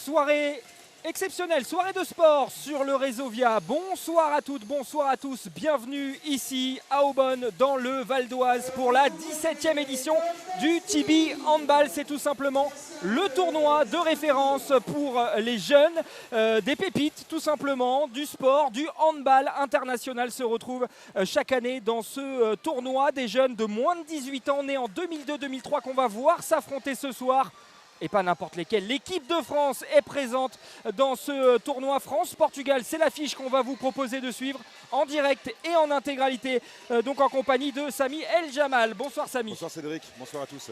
Soirée exceptionnelle, soirée de sport sur le réseau VIA. Bonsoir à toutes, bonsoir à tous. Bienvenue ici à Aubonne dans le Val d'Oise pour la 17e édition du Tibi Handball. C'est tout simplement le tournoi de référence pour les jeunes, des pépites tout simplement, du sport, du handball international se retrouve chaque année dans ce tournoi. Des jeunes de moins de 18 ans nés en 2002-2003 qu'on va voir s'affronter ce soir. Et pas n'importe lesquels. L'équipe de France est présente dans ce tournoi France-Portugal. C'est l'affiche qu'on va vous proposer de suivre en direct et en intégralité, donc en compagnie de Samy El Jamal. Bonsoir Samy. Bonsoir Cédric, bonsoir à tous.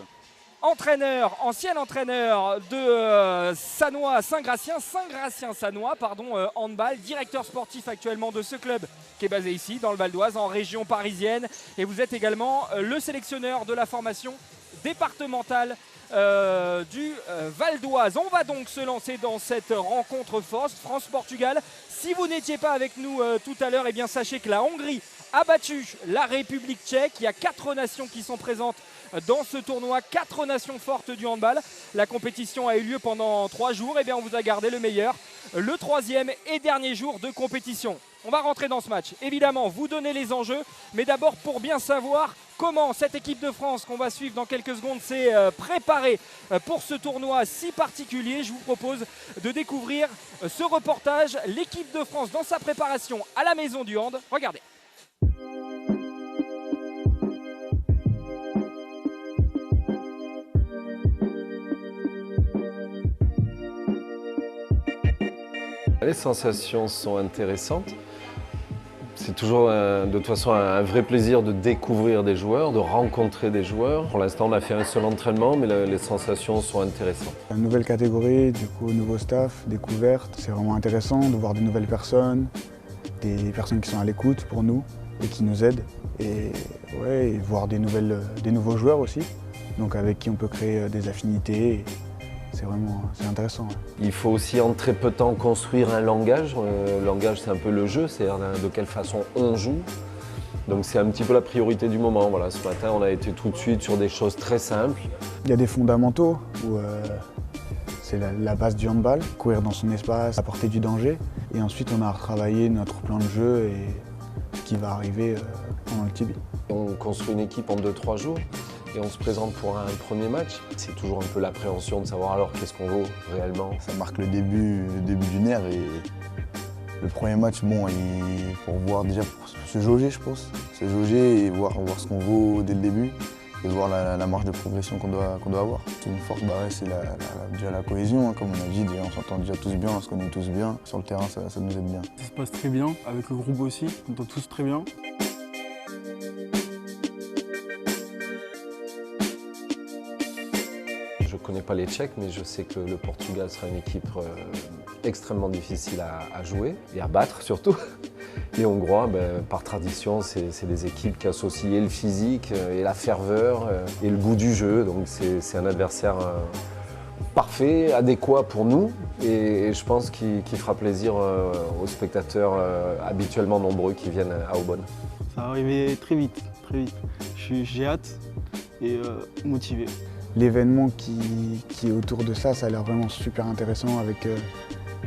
Entraîneur, ancien entraîneur de Sannois Saint-Gratien, Sannois, handball, directeur sportif actuellement de ce club qui est basé ici dans le Val d'Oise en région parisienne. Et vous êtes également le sélectionneur de la formation départementale du Val d'Oise. On va donc se lancer dans cette rencontre force France-Portugal. Si vous n'étiez pas avec nous tout à l'heure, eh bien sachez que la Hongrie a battu la République tchèque. Il y a 4 nations qui sont présentes dans ce tournoi, 4 nations fortes du handball. La compétition a eu lieu pendant 3 jours. Eh bien on vous a gardé le meilleur, le 3e et dernier jour de compétition. On va rentrer dans ce match. Évidemment, vous donnez les enjeux, mais d'abord pour bien savoir comment cette équipe de France qu'on va suivre dans quelques secondes s'est préparée pour ce tournoi si particulier, je vous propose de découvrir ce reportage. L'équipe de France dans sa préparation à la maison du hand. Regardez. Les sensations sont intéressantes. C'est toujours de toute façon un vrai plaisir de découvrir des joueurs, de rencontrer des joueurs. Pour l'instant, on a fait un seul entraînement, mais les sensations sont intéressantes. Une nouvelle catégorie, du coup, nouveau staff, découverte. C'est vraiment intéressant de voir de nouvelles personnes, des personnes qui sont à l'écoute pour nous et qui nous aident. Et, ouais, et voir des nouveaux joueurs aussi, donc avec qui on peut créer des affinités. C'est intéressant. Ouais. Il faut aussi en très peu de temps construire un langage. Le langage, c'est un peu le jeu, c'est-à-dire de quelle façon on joue. Donc c'est un petit peu la priorité du moment. Voilà, ce matin, on a été tout de suite sur des choses très simples. Il y a des fondamentaux où c'est la base du handball, courir dans son espace, apporter du danger. Et ensuite, on a retravaillé notre plan de jeu et ce qui va arriver pendant le Tibi. On construit une équipe en 2-3 jours. Et on se présente pour un premier match. C'est toujours un peu l'appréhension de savoir alors qu'est-ce qu'on vaut réellement. Ça marque le début d'une ère et le premier match, bon, pour voir déjà, pour se jauger je pense. Se jauger et voir ce qu'on vaut dès le début et voir la marge de progression qu'on doit avoir. Une force, c'est déjà la cohésion, hein, comme on a dit, déjà, on s'entend déjà tous bien, on se connaît tous bien. Sur le terrain, ça nous aide bien. Ça se passe très bien, avec le groupe aussi, on s'entend tous très bien. Je ne connais pas les Tchèques, mais je sais que le Portugal sera une équipe extrêmement difficile à jouer et à battre surtout. Les Hongrois, par tradition, c'est des équipes qui associent et le physique et la ferveur et le goût du jeu. Donc c'est un adversaire parfait, adéquat pour nous et je pense qu'il fera plaisir aux spectateurs habituellement nombreux qui viennent à Aubonne. Ça va arriver très vite, très vite. J'ai hâte et motivé. L'événement qui est autour de ça a l'air vraiment super intéressant avec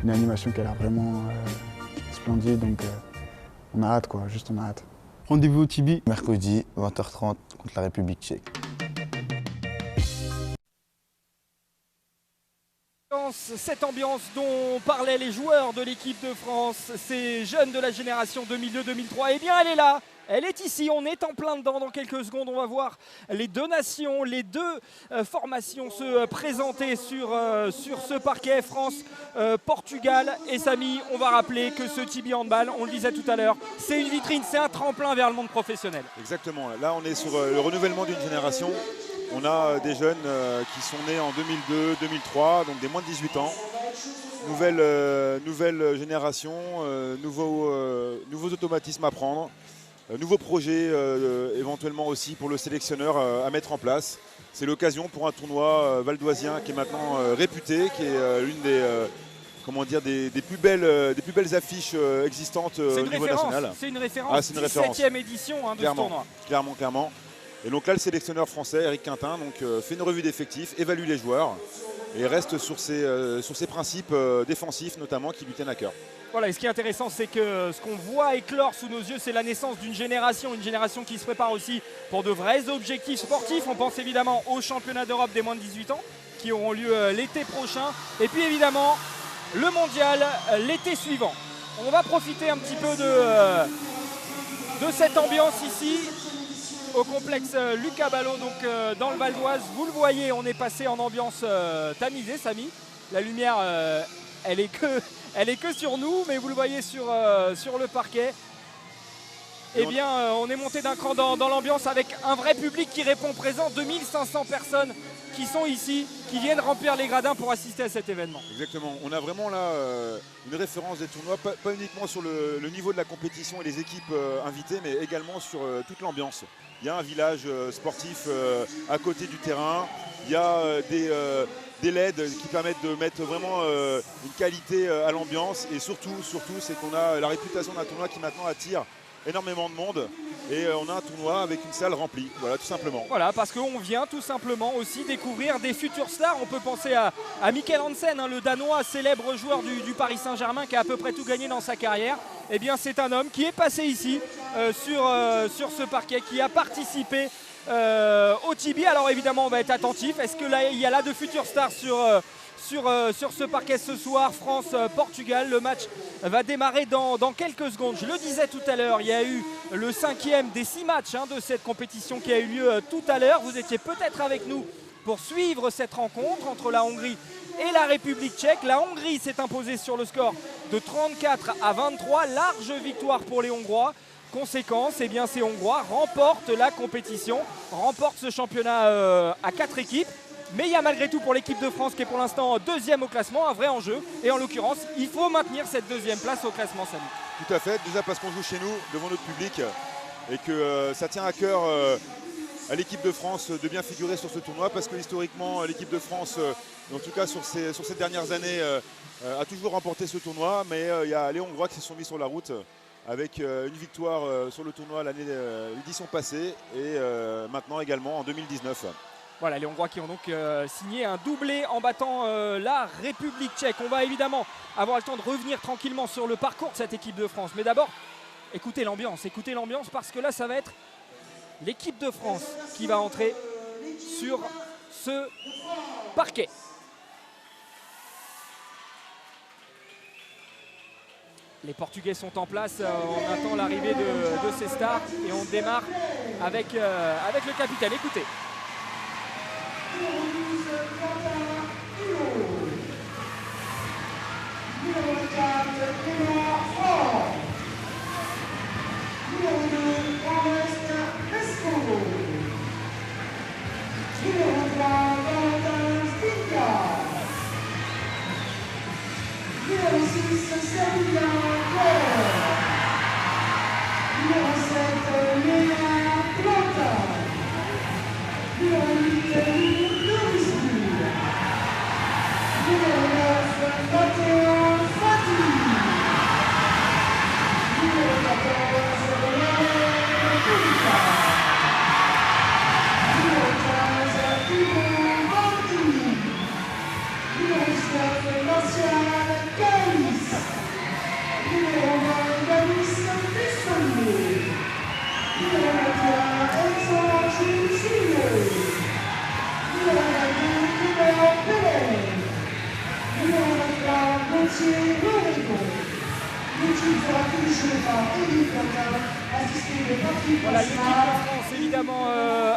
une animation qui a l'air vraiment splendide. Donc on a hâte, quoi, juste on a hâte. Rendez-vous au Tibi. Mercredi, 20h30 contre la République tchèque. Cette ambiance dont parlaient les joueurs de l'équipe de France, ces jeunes de la génération 2002-2003, eh bien elle est là, elle est ici, on est en plein dedans. Dans quelques secondes, on va voir les 2 nations, les 2 formations se présenter sur ce parquet France-Portugal. Et Samy, on va rappeler que ce Tibi Handball, on le disait tout à l'heure, c'est une vitrine, c'est un tremplin vers le monde professionnel. Exactement, là on est sur le renouvellement d'une génération. On a des jeunes qui sont nés en 2002, 2003, donc des moins de 18 ans. Nouvelle génération, nouveaux automatismes à prendre, nouveaux projets éventuellement aussi pour le sélectionneur à mettre en place. C'est l'occasion pour un tournoi valdoisien qui est maintenant réputé, qui est l'une des plus belles affiches existantes au niveau national. C'est une référence, c'est une 17e édition de ce tournoi. Clairement. Et donc là, le sélectionneur français, Eric Quintin, fait une revue d'effectifs, évalue les joueurs. et reste sur ses principes défensifs notamment qui lui tiennent à cœur. Voilà, et ce qui est intéressant, c'est que ce qu'on voit éclore sous nos yeux, c'est la naissance d'une génération qui se prépare aussi pour de vrais objectifs sportifs. On pense évidemment aux championnats d'Europe des moins de 18 ans qui auront lieu l'été prochain. Et puis évidemment, le mondial l'été suivant. On va profiter un petit peu de cette ambiance ici au complexe Lucas Ballot, donc dans le Val d'Oise. Vous le voyez, on est passé en ambiance tamisée, Samy. La lumière, elle est que sur nous, mais vous le voyez sur le parquet. Eh bien, on est monté d'un cran dans l'ambiance avec un vrai public qui répond présent. 2500 personnes qui sont ici, qui viennent remplir les gradins pour assister à cet événement. Exactement. On a vraiment là une référence des tournois, pas uniquement sur le niveau de la compétition et les équipes invitées, mais également sur toute l'ambiance. Il y a un village sportif à côté du terrain. Il y a des LED qui permettent de mettre vraiment une qualité à l'ambiance. Et surtout, c'est qu'on a la réputation d'un tournoi qui maintenant attire énormément de monde. Et on a un tournoi avec une salle remplie, voilà, tout simplement. Voilà, parce qu'on vient tout simplement aussi découvrir des futurs stars. On peut penser à Mikkel Hansen, le Danois, célèbre joueur du Paris Saint-Germain qui a à peu près tout gagné dans sa carrière. Eh bien, c'est un homme qui est passé ici sur ce parquet, qui a participé au Tibi. Alors évidemment, on va être attentif. Est-ce que là, il y a là de futurs stars sur ce parquet ce soir? France-Portugal, le match va démarrer dans quelques secondes. Je le disais tout à l'heure, il y a eu le 5e des 6 matchs de cette compétition qui a eu lieu tout à l'heure. Vous étiez peut-être avec nous pour suivre cette rencontre entre la Hongrie et la République tchèque. La Hongrie s'est imposée sur le score de 34-23, large victoire pour les Hongrois. Conséquence, eh bien, ces Hongrois remportent la compétition, remportent ce championnat à 4 équipes. Mais il y a malgré tout pour l'équipe de France qui est pour l'instant deuxième au classement un vrai enjeu. Et en l'occurrence, il faut maintenir cette deuxième place au classement, Samy. Tout à fait, déjà parce qu'on joue chez nous, devant notre public, et que ça tient à cœur à l'équipe de France de bien figurer sur ce tournoi, parce que historiquement, l'équipe de France, en tout cas sur ces dernières années, a toujours remporté ce tournoi. Mais il y a les Hongrois qui se sont mis sur la route avec une victoire sur le tournoi l'édition passée et maintenant également en 2019. Voilà, les Hongrois qui ont donc signé un doublé en battant la République tchèque. On va évidemment avoir le temps de revenir tranquillement sur le parcours de cette équipe de France. Mais d'abord, écoutez l'ambiance parce que là, ça va être l'équipe de France qui va entrer sur ce parquet. Les Portugais sont en place, on attend l'arrivée de ces stars et on démarre avec le capitaine. Écoutez. Voilà l'équipe de France évidemment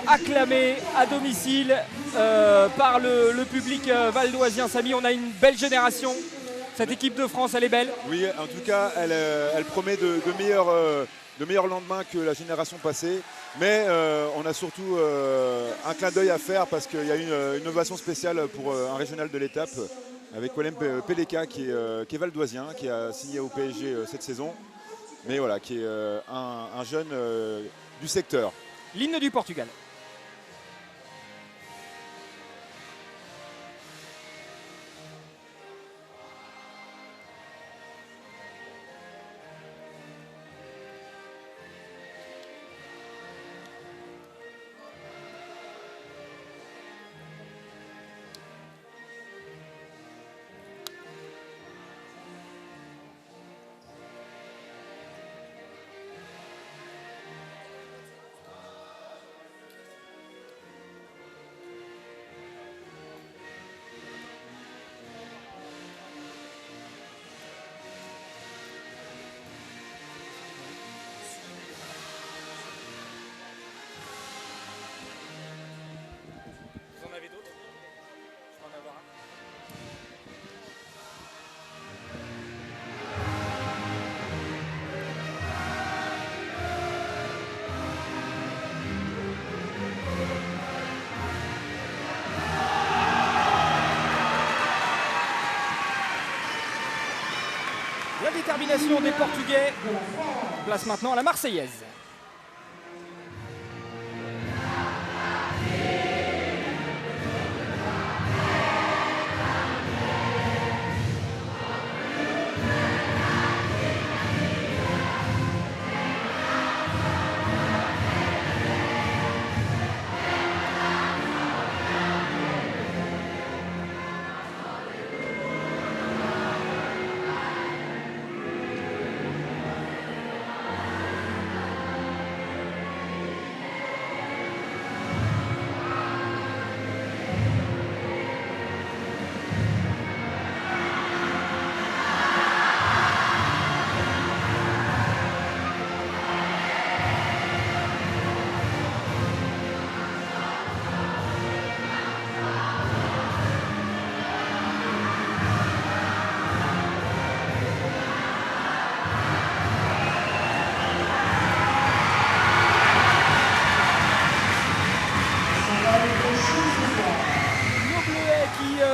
acclamée à domicile par le public valdoisien. Samy, on a une belle génération. Cette équipe de France, elle est belle. Oui, en tout cas, elle promet de meilleurs lendemains que la génération passée. Mais on a surtout un clin d'œil à faire parce qu'il y a une innovation spéciale pour un régional de l'étape avec Willem Peleka qui est valdoisien, qui a signé au PSG cette saison. Mais voilà, qui est un jeune du secteur. L'hymne du Portugal. détermination des Portugais. Place maintenant à la Marseillaise.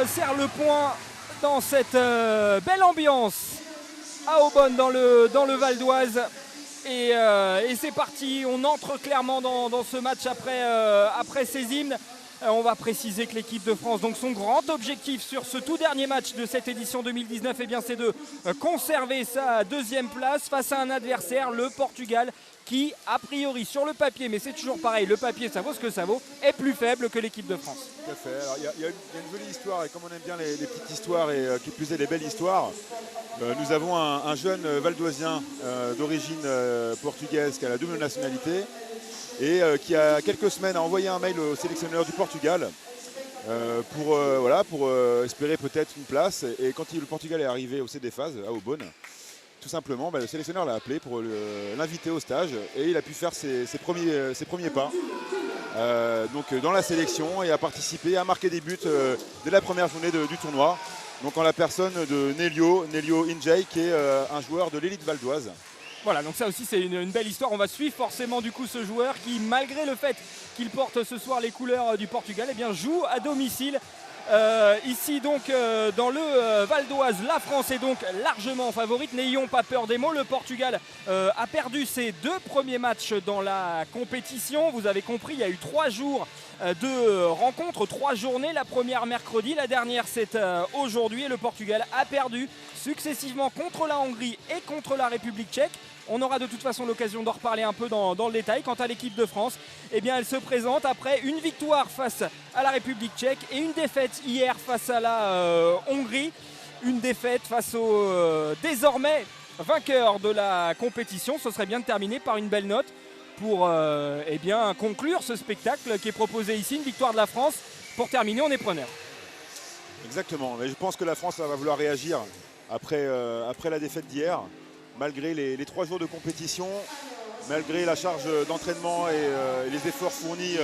Serre le point dans cette belle ambiance à Aubonne dans le Val d'Oise. Et c'est parti, on entre clairement dans ce match après ces hymnes. On va préciser que l'équipe de France, donc son grand objectif sur ce tout dernier match de cette édition 2019, eh bien, c'est de conserver sa deuxième place face à un adversaire, le Portugal, qui a priori sur le papier, mais c'est toujours pareil, le papier ça vaut ce que ça vaut, est plus faible que l'équipe de France. Tout à fait. Alors, il y a une jolie histoire, et comme on aime bien les petites histoires et qui plus est les belles histoires, nous avons un jeune valdoisien d'origine portugaise qui a la double nationalité et qui a quelques semaines a envoyé un mail au sélectionneur du Portugal pour espérer peut-être une place. Et quand le Portugal est arrivé au CDFAS à Aubonne, tout simplement, le sélectionneur l'a appelé pour l'inviter au stage et il a pu faire ses premiers pas dans la sélection et a participé, a marqué des buts dès la première journée du tournoi. Donc en la personne de Nelio Injay, qui est un joueur de l'élite valdoise. Voilà, donc ça aussi c'est une belle histoire. On va suivre forcément du coup ce joueur qui, malgré le fait qu'il porte ce soir les couleurs du Portugal, eh bien, joue à domicile. Ici donc dans le Val d'Oise, la France est donc largement favorite, n'ayons pas peur des mots. Le Portugal a perdu ses 2 premiers matchs dans la compétition. Vous avez compris, il y a eu 3 jours de rencontres, 3 journées, la première mercredi, la dernière c'est aujourd'hui. Et le Portugal a perdu successivement contre la Hongrie et contre la République tchèque. On aura de toute façon l'occasion d'en reparler un peu dans le détail. Quant à l'équipe de France, eh bien, elle se présente après une victoire face à la République tchèque et une défaite hier face à la Hongrie. Une défaite face au désormais vainqueur de la compétition. Ce serait bien de terminer par une belle note pour eh bien, conclure ce spectacle qui est proposé ici. Une victoire de la France. Pour terminer, on est preneur. Exactement, mais je pense que la France va vouloir réagir après la défaite d'hier. Malgré les 3 jours de compétition, malgré la charge d'entraînement et les efforts fournis,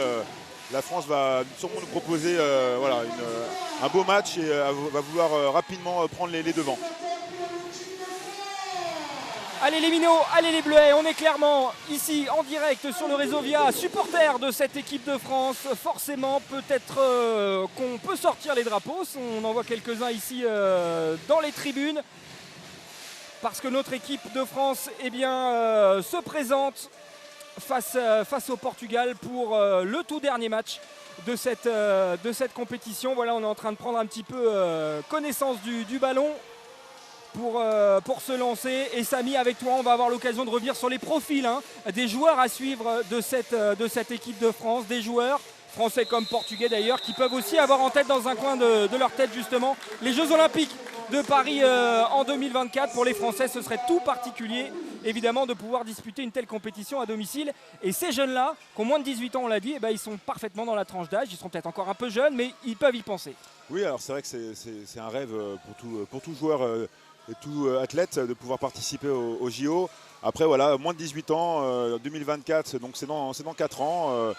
la France va sûrement nous proposer un beau match et va vouloir rapidement prendre les devants. Allez les minots, allez les bleuets, on est clairement ici en direct sur le réseau via supporters de cette équipe de France. Forcément, peut-être qu'on peut sortir les drapeaux, on en voit quelques-uns ici dans les tribunes. Parce que notre équipe de France se présente face au Portugal pour le tout dernier match de cette compétition. Voilà, on est en train de prendre un petit peu connaissance du ballon pour se lancer. Et Samy, avec toi, on va avoir l'occasion de revenir sur les profils des joueurs à suivre de cette équipe de France. Des joueurs français comme portugais d'ailleurs, qui peuvent aussi avoir en tête dans un coin de leur tête justement les Jeux Olympiques de Paris en 2024. Pour les Français, ce serait tout particulier évidemment de pouvoir disputer une telle compétition à domicile. Et ces jeunes-là, qui ont moins de 18 ans, on l'a dit, ils sont parfaitement dans la tranche d'âge. Ils seront peut-être encore un peu jeunes, mais ils peuvent y penser. Oui, alors c'est vrai que c'est un rêve pour tout joueur et tout athlète de pouvoir participer au JO. Après, voilà, moins de 18 ans, 2024, donc c'est dans 4 ans.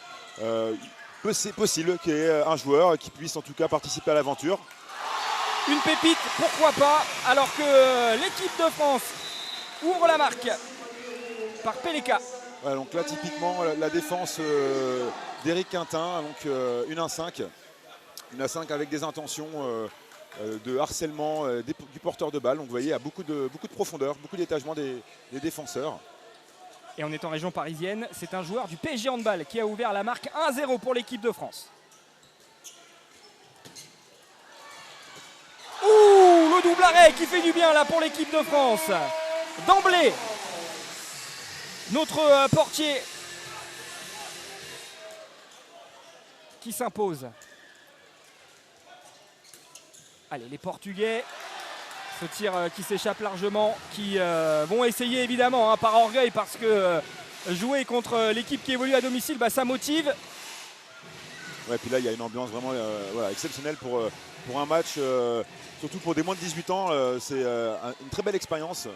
C'est possible qu'il y ait un joueur qui puisse en tout cas participer à l'aventure. Une pépite, pourquoi pas, alors que l'équipe de France ouvre la marque par Peleka. Voilà, donc là typiquement la défense d'Éric Quintin, donc une 1-5 avec des intentions de harcèlement du porteur de balle. Donc vous voyez, il y a beaucoup de profondeur, beaucoup d'étagement des défenseurs. Et on est en région parisienne, c'est un joueur du PSG Handball qui a ouvert la marque 1-0 pour l'équipe de France. Ouh, le double arrêt qui fait du bien là pour l'équipe de France. D'emblée, notre portier qui s'impose. Allez, les Portugais, ce tir qui s'échappe largement, qui vont essayer évidemment par orgueil, parce que jouer contre l'équipe qui évolue à domicile, ça motive. Ouais, puis là il y a une ambiance vraiment exceptionnelle pour un match, surtout pour des moins de 18 ans, c'est une très belle expérience.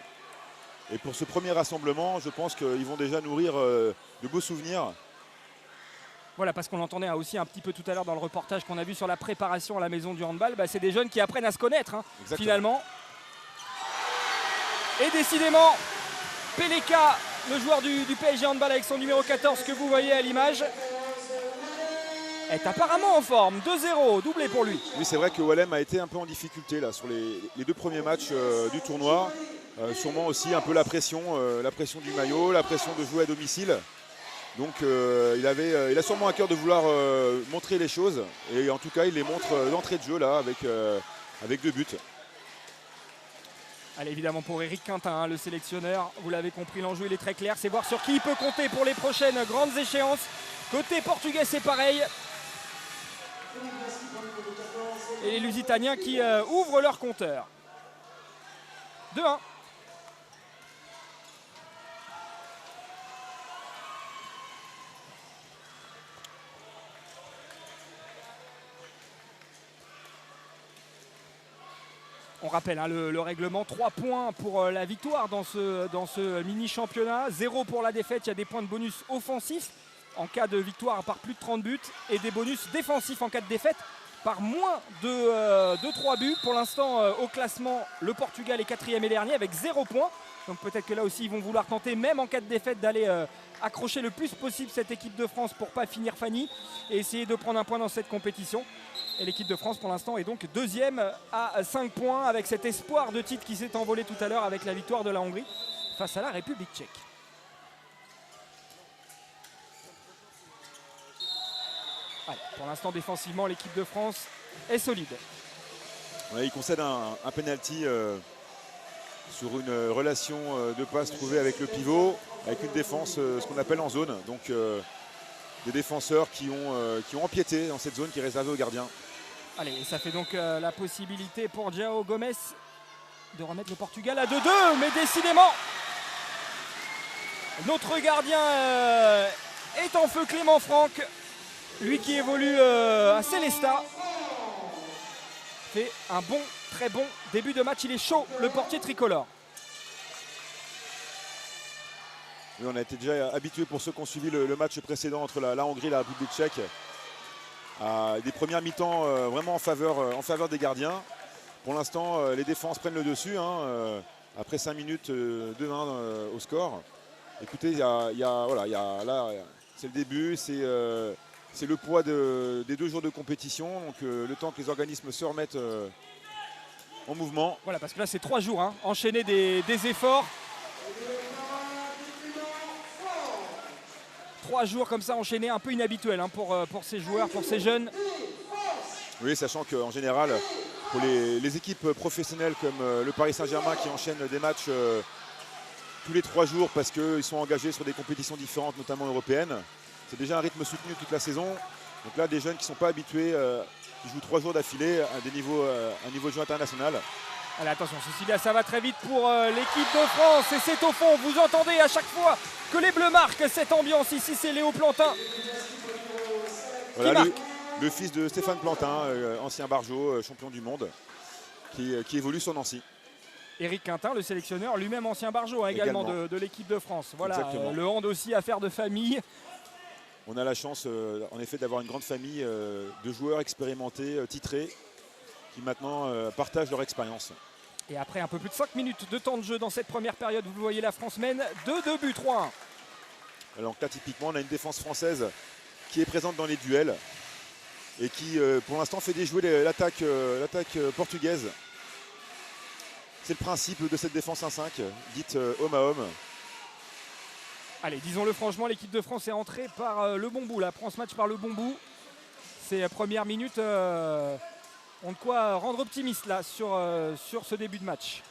Et pour ce premier rassemblement, je pense qu'ils vont déjà nourrir de beaux souvenirs. Voilà, parce qu'on l'entendait aussi un petit peu tout à l'heure dans le reportage qu'on a vu sur la préparation à la maison du handball. C'est des jeunes qui apprennent à se connaître, finalement. Et décidément, Peleka, le joueur du PSG Handball avec son numéro 14 que vous voyez à l'image, est apparemment en forme. 2-0, doublé pour lui. Oui, c'est vrai que Wallem a été un peu en difficulté là, sur les deux premiers matchs du tournoi. Sûrement aussi un peu la pression du maillot, la pression de jouer à domicile. Donc il a sûrement à cœur de vouloir montrer les choses. Et en tout cas, il les montre d'entrée de jeu là avec 2 buts. Allez, évidemment pour Éric Quintin, le sélectionneur, vous l'avez compris, l'enjeu il est très clair. C'est voir sur qui il peut compter pour les prochaines grandes échéances. Côté portugais, c'est pareil. Et les Lusitaniens qui ouvrent leur compteur. 2-1. On rappelle le règlement, 3 points pour la victoire dans ce mini-championnat, 0 pour la défaite. Il y a des points de bonus offensifs en cas de victoire par plus de 30 buts et des bonus défensifs en cas de défaite par moins de 3 buts. Pour l'instant, au classement, le Portugal est 4e et dernier avec 0 points. Donc peut-être que là aussi, ils vont vouloir tenter, même en cas de défaite, d'aller accrocher le plus possible cette équipe de France pour ne pas finir Fanny et essayer de prendre un point dans cette compétition. Et l'équipe de France pour l'instant est donc 2e à 5 points avec cet espoir de titre qui s'est envolé tout à l'heure avec la victoire de la Hongrie face à la République tchèque. Allez, pour l'instant défensivement l'équipe de France est solide. Ouais, il concède un penalty sur une relation de passe trouvée avec le pivot, avec une défense, ce qu'on appelle en zone. Donc des défenseurs qui ont empiété dans cette zone qui est réservée aux gardiens. Allez, et ça fait donc la possibilité pour João Gomes de remettre le Portugal à 2-2. Mais décidément, notre gardien est en feu, Clément Franck. Lui qui évolue à Célestat. Fait un très bon début de match. Il est chaud, le portier tricolore. Oui, on a été déjà habitués, pour ceux qui ont suivi le match précédent entre la Hongrie et la République tchèque, à des premières mi-temps vraiment en faveur des gardiens. Pour l'instant, les défenses prennent le dessus. Après 5 minutes, 2-1 au score. Écoutez, là, c'est le début, c'est le poids des 2 jours de compétition. Donc le temps que les organismes se remettent en mouvement. Voilà, parce que là, c'est 3 jours, enchaîner des efforts. 3 jours comme ça enchaînés, un peu inhabituel pour ces joueurs, pour ces jeunes. Oui, sachant qu'en général, pour les équipes professionnelles comme le Paris Saint-Germain qui enchaînent des matchs tous les 3 jours parce qu'ils sont engagés sur des compétitions différentes, notamment européennes, c'est déjà un rythme soutenu toute la saison. Donc là, des jeunes qui ne sont pas habitués, qui jouent 3 jours d'affilée à un niveau de jeu international. Allez, attention, ceci là, ça va très vite pour l'équipe de France. Et c'est au fond, vous entendez à chaque fois que les Bleus marquent cette ambiance. Ici, c'est Léo Plantin voilà, qui marque. Le fils de Stéphane Plantin, ancien bargeot, champion du monde, qui évolue sur Nancy. Éric Quintin, le sélectionneur, lui-même ancien bargeot également de l'équipe de France. Voilà, le hand aussi, affaire de famille. On a la chance, en effet, d'avoir une grande famille de joueurs expérimentés, titrés, qui maintenant partagent leur expérience. Et après un peu plus de 5 minutes de temps de jeu dans cette première période, vous le voyez, la France mène 2 buts, 3-1. Alors là, typiquement, on a une défense française qui est présente dans les duels. et qui pour l'instant fait déjouer l'attaque portugaise. C'est le principe de cette défense 1-5, dite homme à homme. Allez, disons-le franchement, l'équipe de France est entrée par le bon bout. Là, prend ce match par le bon bout. Ces premières minutes ont de quoi rendre optimiste là sur ce début de match.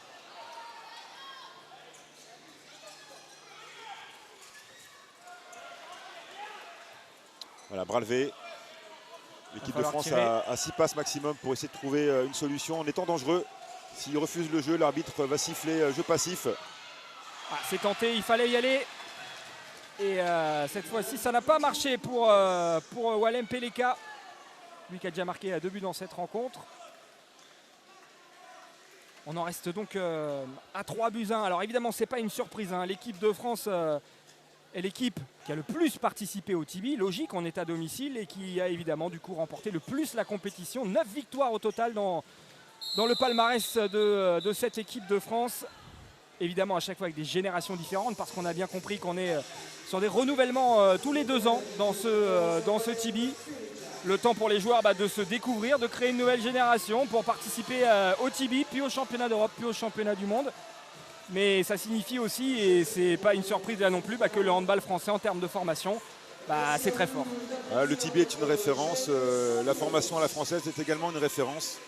Voilà, bras levé. L'équipe de France a 6 passes maximum pour essayer de trouver une solution en étant dangereux. S'il refuse le jeu, l'arbitre va siffler jeu passif. Ah, c'est tenté, il fallait y aller. Et cette fois-ci, ça n'a pas marché pour Walem Peleka. Lui qui a déjà marqué 2 buts dans cette rencontre. On en reste donc à 3-1. Alors évidemment, ce n'est pas une surprise, hein. L'équipe de France est l'équipe qui a le plus participé au Tibi. Logique, on est à domicile et qui a évidemment du coup remporté le plus la compétition. 9 victoires au total dans le palmarès de cette équipe de France. Évidemment à chaque fois avec des générations différentes parce qu'on a bien compris qu'on est sur des renouvellements tous les 2 ans dans ce Tibi. Le temps pour les joueurs de se découvrir, de créer une nouvelle génération pour participer au Tibi, puis au championnat d'Europe, puis au championnat du monde. Mais ça signifie aussi, et c'est pas une surprise là non plus, que le handball français en termes de formation, c'est très fort. Le Tibi est une référence, la formation à la française est également une référence.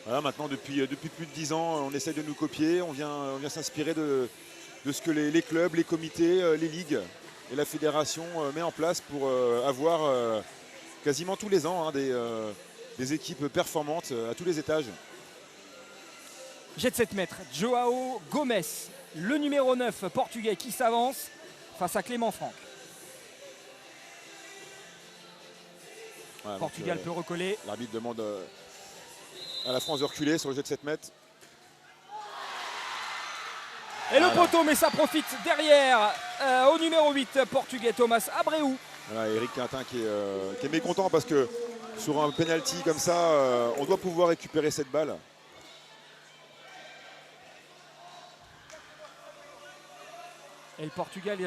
Voilà, maintenant depuis plus de 10 ans, on essaie de nous copier, on vient s'inspirer de ce que les clubs, les comités, les ligues et la fédération met en place pour avoir quasiment tous les ans des équipes performantes à tous les étages. Jet de 7 mètres, Joao Gomes, le numéro 9 portugais qui s'avance face à Clément Franck. Voilà, Portugal peut recoller. L'arbitre demande à la France de reculer sur le jet de 7 mètres. Et le poteau, mais ça profite derrière au numéro 8 portugais Thomas Abreu. Voilà, Eric Quintin qui est mécontent parce que sur un penalty comme ça, on doit pouvoir récupérer cette balle. Et le Portugal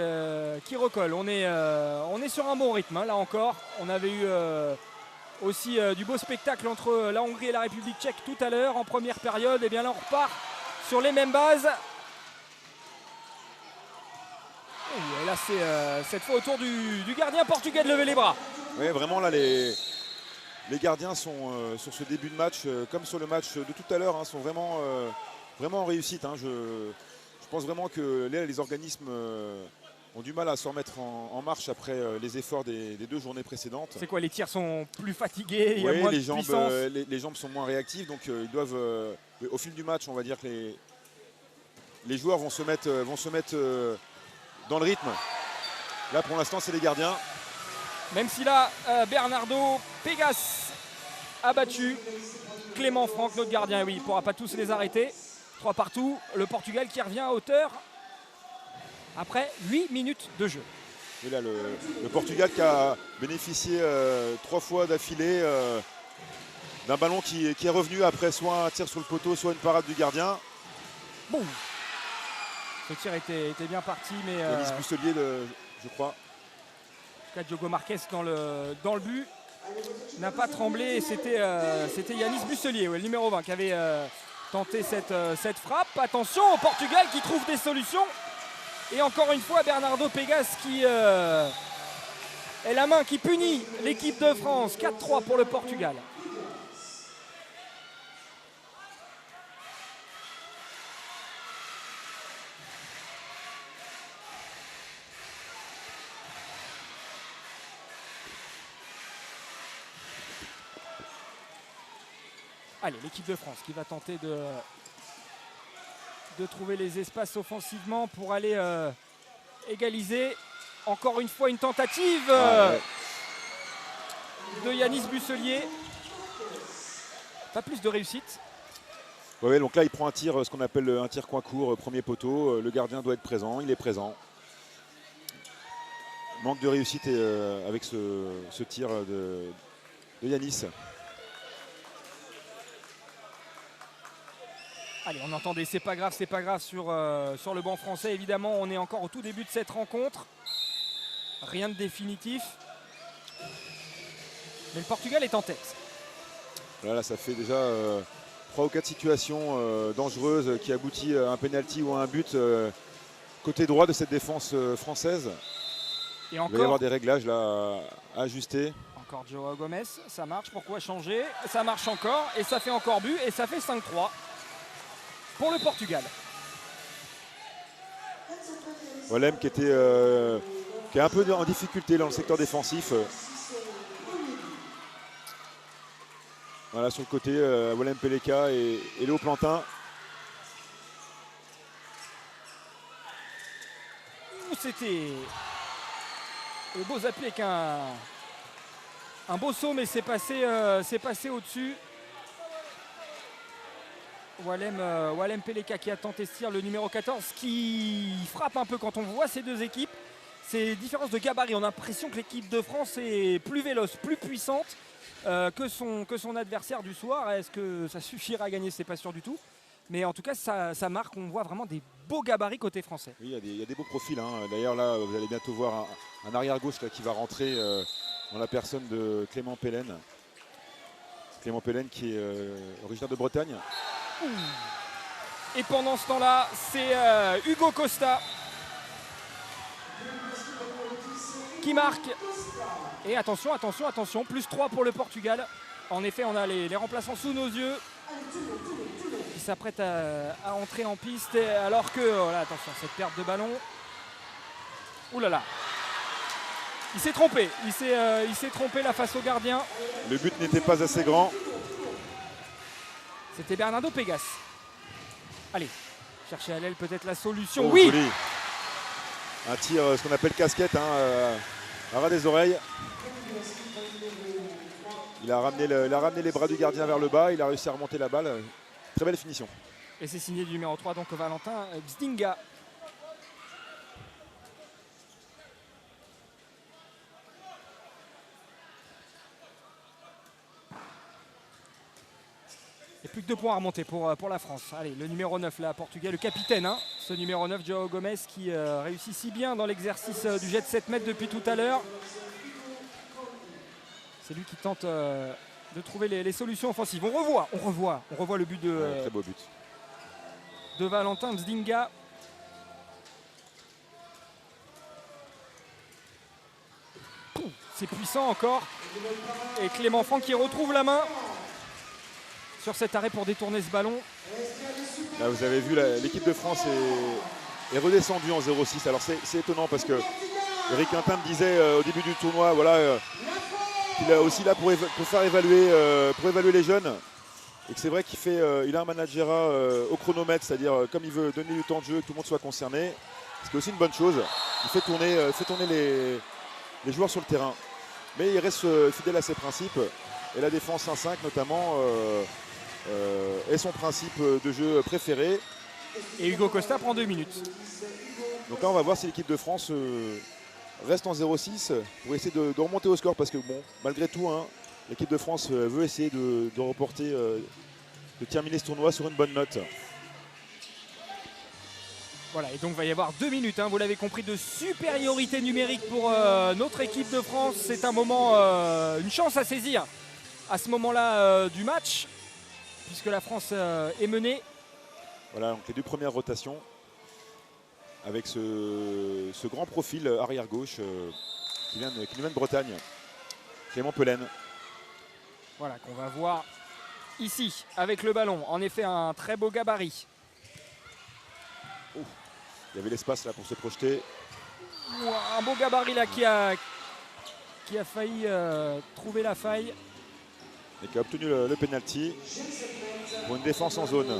qui recolle. On est sur un bon rythme, hein, là encore. On avait eu aussi du beau spectacle entre la Hongrie et la République tchèque tout à l'heure en première période. Et bien là on repart sur les mêmes bases. Et là c'est cette fois au tour du gardien portugais de lever les bras. Oui, vraiment là les gardiens sont sur ce début de match, comme sur le match de tout à l'heure, hein, sont vraiment en réussite. Hein. Je pense vraiment que là, les organismes ont du mal à se remettre en marche après les efforts des 2 journées précédentes. C'est quoi, les tirs sont plus fatigués, il y a Oui, moins de puissance. les jambes sont moins réactives, donc ils doivent, au fil du match, on va dire que les joueurs vont se mettre dans le rythme. Là, pour l'instant, c'est les gardiens. Même si là, Bernardo Pegas a battu Clément Franck, notre gardien. Oui, il ne pourra pas tous les arrêter. 3 partout. Le Portugal qui revient à hauteur après 8 minutes de jeu. Et là, le Portugal qui a bénéficié 3 fois d'affilée d'un ballon qui est revenu après soit un tir sur le poteau, soit une parade du gardien. Boum. Ce tir était bien parti, mais Yanis Busselier, je crois. Diogo Marquez dans le but n'a pas tremblé. C'était Yanis Busselier, le numéro 20, qui avait tenté cette frappe. Attention au Portugal qui trouve des solutions. Et encore une fois, Bernardo Pegas qui est la main qui punit l'équipe de France. 4-3 pour le Portugal. Allez, l'équipe de France qui va tenter de trouver les espaces offensivement pour aller égaliser. Encore une fois, une tentative de Yanis Busselier. Pas plus de réussite. Ouais, donc là, il prend un tir, ce qu'on appelle un tir coin court, premier poteau. Le gardien doit être présent, il est présent. Manque de réussite avec ce tir de Yanis. Allez, on entendait c'est pas grave sur le banc français. Évidemment, on est encore au tout début de cette rencontre. Rien de définitif. Mais le Portugal est en tête. Là, ça fait déjà 3 ou 4 situations dangereuses qui aboutissent à un penalty ou à un but côté droit de cette défense française. Et Il va y encore, avoir des réglages là à ajuster. encore Joao Gomes, ça marche, pourquoi changer? Ça marche encore et ça fait encore but et ça fait 5-3 pour le Portugal. Walem qui est un peu en difficulté dans le secteur défensif. Voilà, sur le côté, Walem Peleka et Léo Plantin. C'était le beau zappé avec un beau saut, mais c'est passé au-dessus. Walem Peleka qui a tenté ce tir, le numéro 14, qui frappe un peu quand on voit ces deux équipes. Ces différences de gabarit, on a l'impression que l'équipe de France est plus véloce, plus puissante que son adversaire du soir. Est-ce que ça suffira à gagner? C'est pas sûr du tout. Mais en tout cas, ça marque, on voit vraiment des beaux gabarits côté français. Oui, il y a des beaux profils. Hein. D'ailleurs, là, vous allez bientôt voir un arrière-gauche qui va rentrer dans la personne de Clément Pellen. Clément Pellen qui est originaire de Bretagne. Et pendant ce temps-là, c'est Hugo Costa qui marque. Et attention, plus 3 pour le Portugal. En effet, on a les remplaçants sous nos yeux qui s'apprêtent à entrer en piste. Alors que, voilà, attention, cette perte de ballon. Ouh là là. Il s'est trompé. Il s'est trompé là face au gardien. Le but n'était pas assez grand. C'était Bernardo Pegas. Allez, chercher à l'aile peut-être la solution. Oh, oui. Joli. Un tir, ce qu'on appelle casquette, à ras des oreilles. Il a ramené les bras du gardien vers le bas. Il a réussi à remonter la balle. Très belle finition. Et c'est signé du numéro 3, donc Valentin Bzdinga. Et plus que 2 points à remonter pour la France. Allez, le numéro 9, là, Portugais, le capitaine. Hein, ce numéro 9, Joao Gomes, qui réussit si bien dans l'exercice du jet de 7 mètres depuis tout à l'heure. C'est lui qui tente de trouver les solutions offensives. On revoit le but Très beau but. De Valentin Bzdinga. C'est puissant encore. Et Clément Franck qui retrouve la main sur cet arrêt pour détourner ce ballon. Là, vous avez vu, l'équipe de France est redescendue en 0-6. Alors c'est étonnant parce que Eric Quintin me disait au début du tournoi, voilà, qu'il est aussi là pour faire évaluer les jeunes. Et que c'est vrai qu'il a un managerat au chronomètre, c'est-à-dire comme il veut donner du temps de jeu, que tout le monde soit concerné. Ce qui est aussi une bonne chose. Il fait tourner les joueurs sur le terrain. Mais il reste fidèle à ses principes. Et la défense 1-5 notamment est son principe de jeu préféré. Et Hugo Costa prend 2 minutes. Donc là on va voir si l'équipe de France reste en 0-6 pour essayer de remonter au score. Parce que bon, malgré tout, hein, l'équipe de France veut essayer de reporter, de terminer ce tournoi sur une bonne note. Voilà, et donc il va y avoir 2 minutes, hein, vous l'avez compris, de supériorité numérique pour notre équipe de France. C'est un moment, une chance à saisir à ce moment-là du match, puisque la France est menée. Voilà, donc les 2 premières rotations avec ce grand profil arrière-gauche qui nous vient de Bretagne, Clément Pellen. Voilà, qu'on va voir ici avec le ballon. En effet, un très beau gabarit. Il y avait l'espace là pour se projeter. Un beau gabarit là qui a failli trouver la faille. Et qui a obtenu le penalty pour une défense en zone.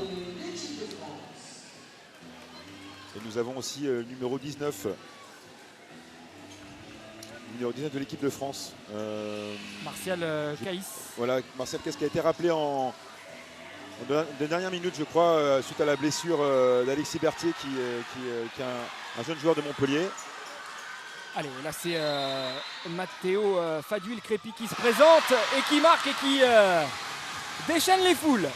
Et nous avons aussi le numéro 19. Numéro 19 de l'équipe de France. Martial Caïs. Voilà, Martial Caïs qui a été rappelé en de dernière minute, je crois, suite à la blessure d'Alexis Berthier, qui est un jeune joueur de Montpellier. Allez, là c'est Matteo Faduil Crépi qui se présente et qui marque et qui déchaîne les foules.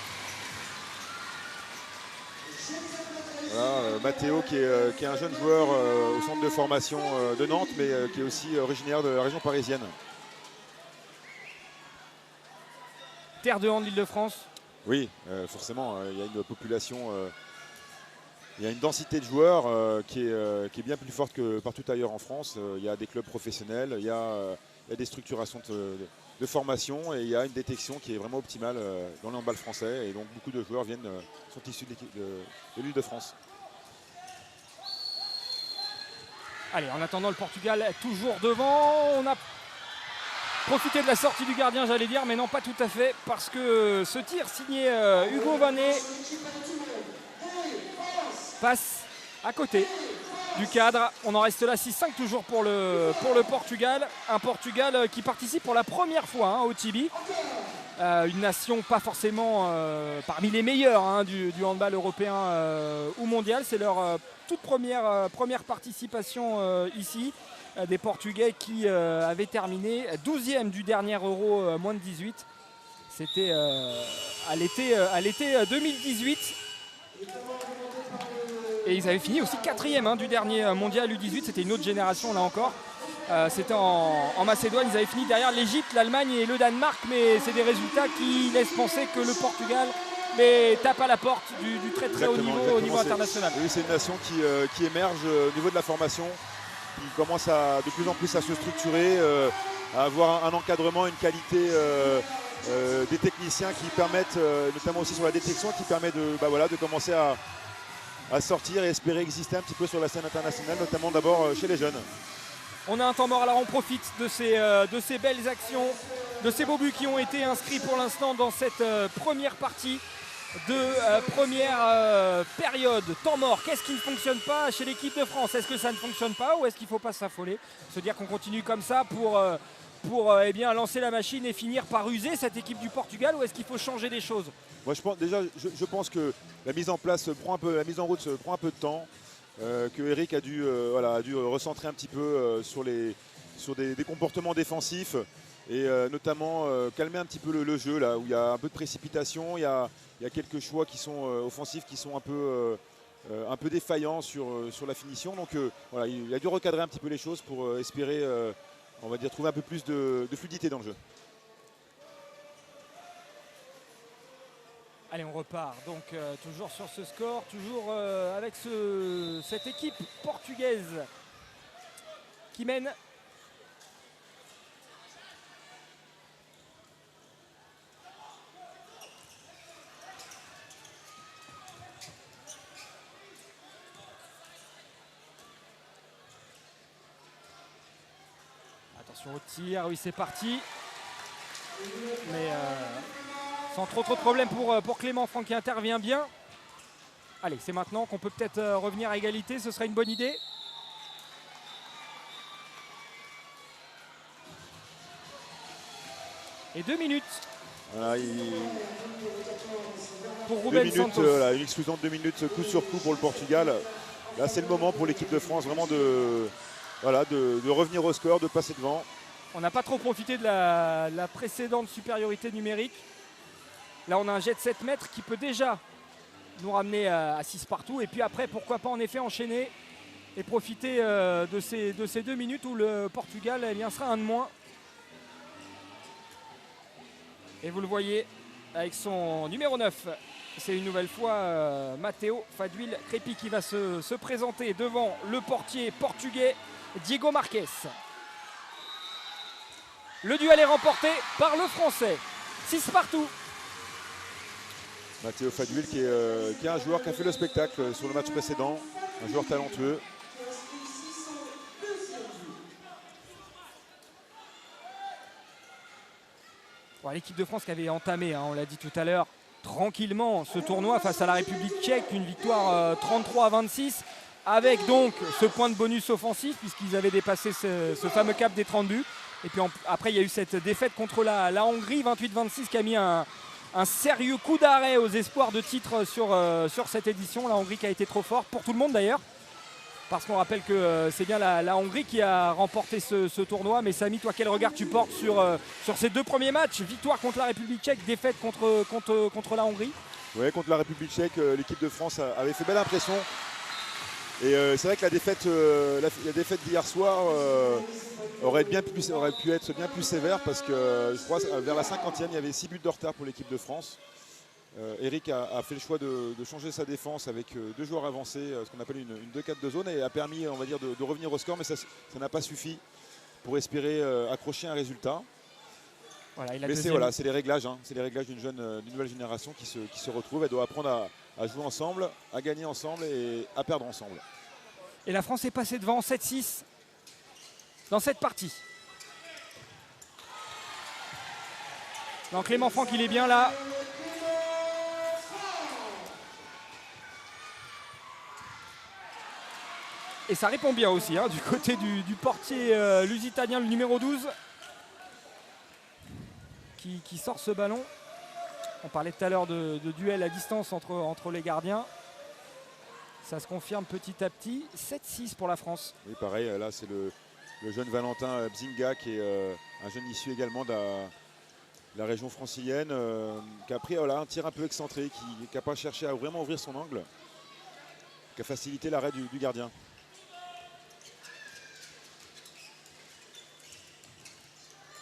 Voilà, Matteo qui est un jeune joueur au centre de formation de Nantes, mais qui est aussi originaire de la région parisienne. terre de hand l'Île-de-France. Oui, forcément, il y a une population, il y a une densité de joueurs qui est bien plus forte que partout ailleurs en France. Il y a des clubs professionnels, il y a des structurations de formation et il y a une détection qui est vraiment optimale dans le handball français. Et donc beaucoup de joueurs sont issus de l'Île-de-France. Allez, en attendant, le Portugal est toujours devant. On a profité de la sortie du gardien, j'allais dire, mais non, pas tout à fait, parce que ce tir signé Hugo Vanet passe à côté du cadre. On en reste là 6-5 toujours pour le Portugal. Un Portugal qui participe pour la première fois au Tibi. Une nation pas forcément parmi les meilleurs du handball européen ou mondial. C'est leur toute première participation ici. Des Portugais qui avaient terminé 12e du dernier Euro moins de 18. C'était à l'été 2018. Et ils avaient fini aussi 4e du dernier mondial U18. C'était une autre génération là encore. C'était en Macédoine. Ils avaient fini derrière l'Égypte, l'Allemagne et le Danemark. Mais c'est des résultats qui laissent penser que le Portugal tape à la porte du très très haut niveau au niveau international. Oui, c'est une nation qui émerge au niveau de la formation, qui commence de plus en plus à se structurer, à avoir un encadrement, une qualité des techniciens qui permettent, notamment aussi sur la détection, qui permet de commencer à sortir et espérer exister un petit peu sur la scène internationale, notamment d'abord chez les jeunes. On a un temps mort, alors on profite de ces belles actions, de ces beaux buts qui ont été inscrits pour l'instant dans cette première partie de première période. Temps mort, qu'est-ce qui ne fonctionne pas chez l'équipe de France? Est-ce que ça ne fonctionne pas ou est-ce qu'il ne faut pas s'affoler? Se dire qu'on continue comme ça pour lancer la machine et finir par user cette équipe du Portugal, ou est-ce qu'il faut changer des choses? Moi je pense que la mise en route prend un peu de temps, que Eric a dû recentrer un petit peu sur des comportements défensifs et notamment calmer un petit peu le jeu là où il y a un peu de précipitation, il y a quelques choix qui sont offensifs qui sont un peu défaillants sur la finition. Donc il a dû recadrer un petit peu les choses pour espérer trouver un peu plus de fluidité dans le jeu. Allez, on repart donc toujours sur ce score, toujours avec cette équipe portugaise qui mène. Attention au tir, oui c'est parti. Mais sans trop de problèmes pour Clément Franck qui intervient bien. Allez, c'est maintenant qu'on peut peut-être revenir à égalité, ce serait une bonne idée. Et 2 minutes. Voilà, pour Ruben Santos. Une exclusion de 2 minutes coup sur coup pour le Portugal. Là c'est le moment pour l'équipe de France vraiment de revenir au score, de passer devant. On n'a pas trop profité de la précédente supériorité numérique. Là on a un jet de 7 mètres qui peut déjà nous ramener à 6 partout. Et puis après pourquoi pas en effet enchaîner et profiter de ces 2 minutes où le Portugal sera un de moins. Et vous le voyez avec son numéro 9. C'est une nouvelle fois Matteo Fadwil Crépy qui va se présenter devant le portier portugais Diego Marques. Le duel est remporté par le Français. 6 partout. Matteo Fadwil qui est un joueur qui a fait le spectacle sur le match précédent. Un joueur talentueux. Bon, l'équipe de France qui avait entamé, on l'a dit tout à l'heure, tranquillement ce tournoi face à la République tchèque. Une victoire 33-26. Avec donc ce point de bonus offensif puisqu'ils avaient dépassé ce fameux cap des 30 buts. Et puis après il y a eu cette défaite contre la Hongrie 28-26 qui a mis un sérieux coup d'arrêt aux espoirs de titre sur cette édition. La Hongrie qui a été trop forte pour tout le monde d'ailleurs. Parce qu'on rappelle que c'est bien la Hongrie qui a remporté ce tournoi. Mais Samy, toi quel regard tu portes sur ces 2 premiers matchs? Victoire contre la République tchèque, défaite contre la Hongrie. Oui, contre la République tchèque, l'équipe de France avait fait belle impression. Et c'est vrai que la défaite d'hier soir aurait pu être bien plus sévère parce que je crois vers la 50e, il y avait 6 buts de retard pour l'équipe de France. Eric a fait le choix de changer sa défense avec 2 joueurs avancés, ce qu'on appelle une 2-4-2 zone, et a permis, on va dire, de revenir au score, mais ça n'a pas suffi pour espérer accrocher un résultat. Voilà, mais c'est les réglages, hein. C'est les réglages d'une nouvelle génération qui se retrouve. Elle doit apprendre à jouer ensemble, à gagner ensemble et à perdre ensemble. Et la France est passée devant 7-6 dans cette partie. Donc Clément Franck, il est bien là. Et ça répond bien aussi, hein, du côté du portier lusitanien, le numéro 12, qui sort ce ballon. On parlait tout à l'heure de duel à distance entre les gardiens. Ça se confirme petit à petit. 7-6 pour la France. Oui, pareil, là c'est le jeune Valentin Bzinga, qui est un jeune issu également de la région francilienne, qui a pris un tir un peu excentré, qui n'a pas cherché à vraiment ouvrir son angle, qui a facilité l'arrêt du gardien.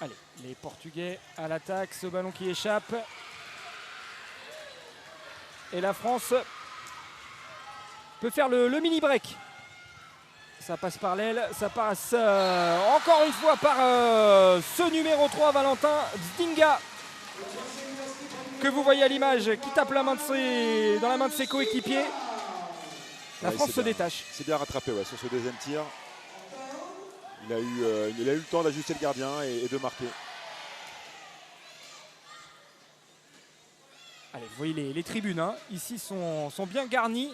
Allez, les Portugais à l'attaque, ce ballon qui échappe. Et la France peut faire le mini break. Ça passe par l'aile, ça passe encore une fois par ce numéro 3, Valentin Bzinga, que vous voyez à l'image, qui tape dans la main de ses coéquipiers. La France se détache. C'est bien rattrapé sur ce deuxième tir. Il a eu le temps d'ajuster le gardien et de marquer. Allez, vous voyez les tribunes, hein, ici sont bien garnies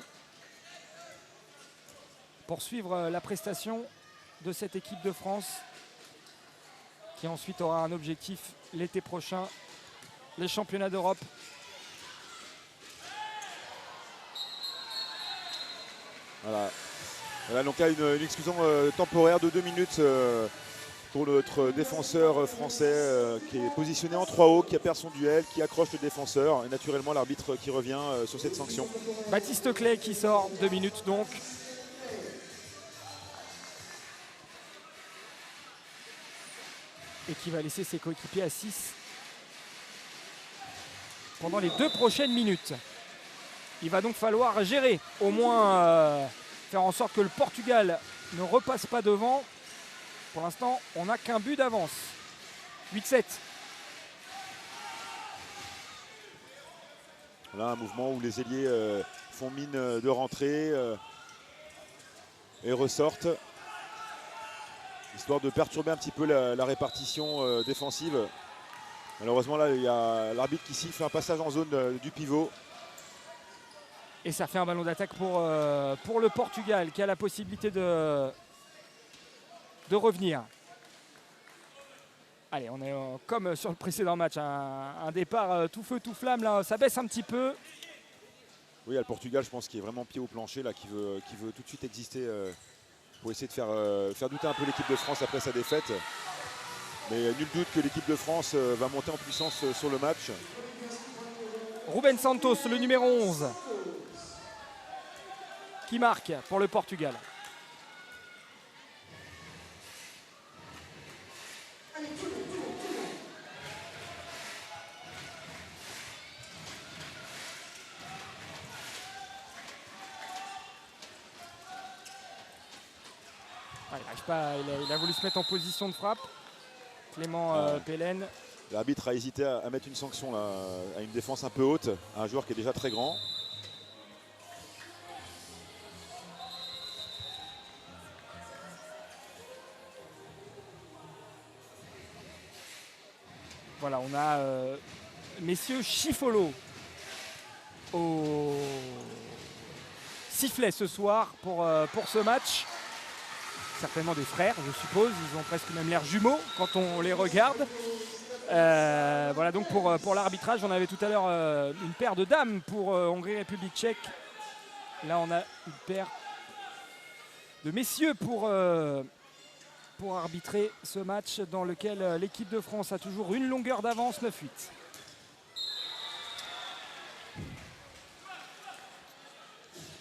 pour suivre la prestation de cette équipe de France, qui ensuite aura un objectif l'été prochain, les championnats d'Europe. Voilà, donc là une exclusion temporaire de 2 minutes pour notre défenseur français qui est positionné en 3 hauts, qui perd son duel, qui accroche le défenseur, et naturellement l'arbitre qui revient sur cette sanction. Baptiste Clay qui sort, 2 minutes donc. Et qui va laisser ses coéquipiers à 6 pendant les 2 prochaines minutes. Il va donc falloir gérer, au moins faire en sorte que le Portugal ne repasse pas devant. Pour l'instant, on n'a qu'un but d'avance. 8-7. Voilà un mouvement où les ailiers font mine de rentrer et ressortent, histoire de perturber un petit peu la répartition défensive. Malheureusement, là, il y a l'arbitre qui siffle un passage en zone du pivot. Et ça fait un ballon d'attaque pour le Portugal, qui a la possibilité de revenir. Allez, on est comme sur le précédent match, un départ tout feu, tout flamme. Là, ça baisse un petit peu. Oui, il y a le Portugal, je pense, qui est vraiment pied au plancher, là, qui veut tout de suite exister pour essayer de faire douter un peu l'équipe de France après sa défaite. Mais nul doute que l'équipe de France va monter en puissance sur le match. Ruben Santos, le numéro 11, qui marque pour le Portugal. Il n'arrive pas, il a voulu se mettre en position de frappe. Clément Pellen. L'arbitre a hésité à mettre une sanction là, à une défense un peu haute, à un joueur qui est déjà très grand. Voilà, on a messieurs Chifolo au sifflet ce soir pour ce match. Certainement des frères, je suppose. Ils ont presque même l'air jumeaux quand on les regarde. Voilà donc pour l'arbitrage. On avait tout à l'heure une paire de dames pour Hongrie-République tchèque. Là, on a une paire de messieurs pour arbitrer ce match dans lequel l'équipe de France a toujours une longueur d'avance, 9-8.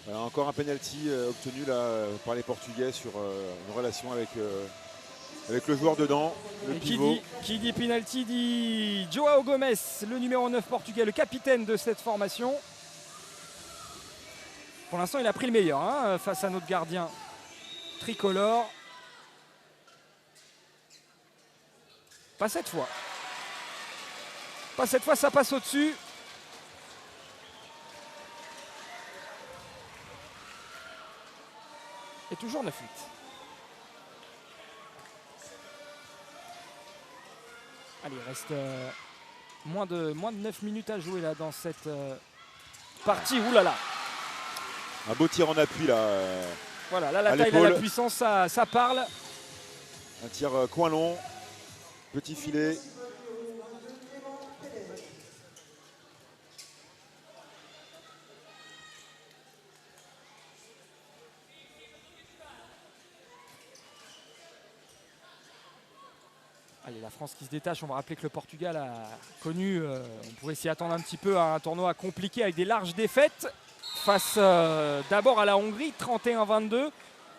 Voilà, encore un penalty obtenu là, par les Portugais sur une relation avec le joueur dedans, le Et pivot. qui dit penalty dit Joao Gomes, le numéro 9 portugais, le capitaine de cette formation. Pour l'instant, il a pris le meilleur hein, face à notre gardien tricolore. Pas cette fois. Pas cette fois, ça passe au-dessus. Et toujours 9-8. Allez, il reste moins de 9 minutes à jouer là dans cette partie. Ouh là là. Un beau tir en appui là. Voilà, là la À taille, là, l'épaule. la puissance, ça parle. Un tir coin long, petit filet. Allez, la France qui se détache. On va rappeler que le Portugal a connu, on pouvait s'y attendre un petit peu à un tournoi compliqué avec des larges défaites face d'abord à la Hongrie, 31-22,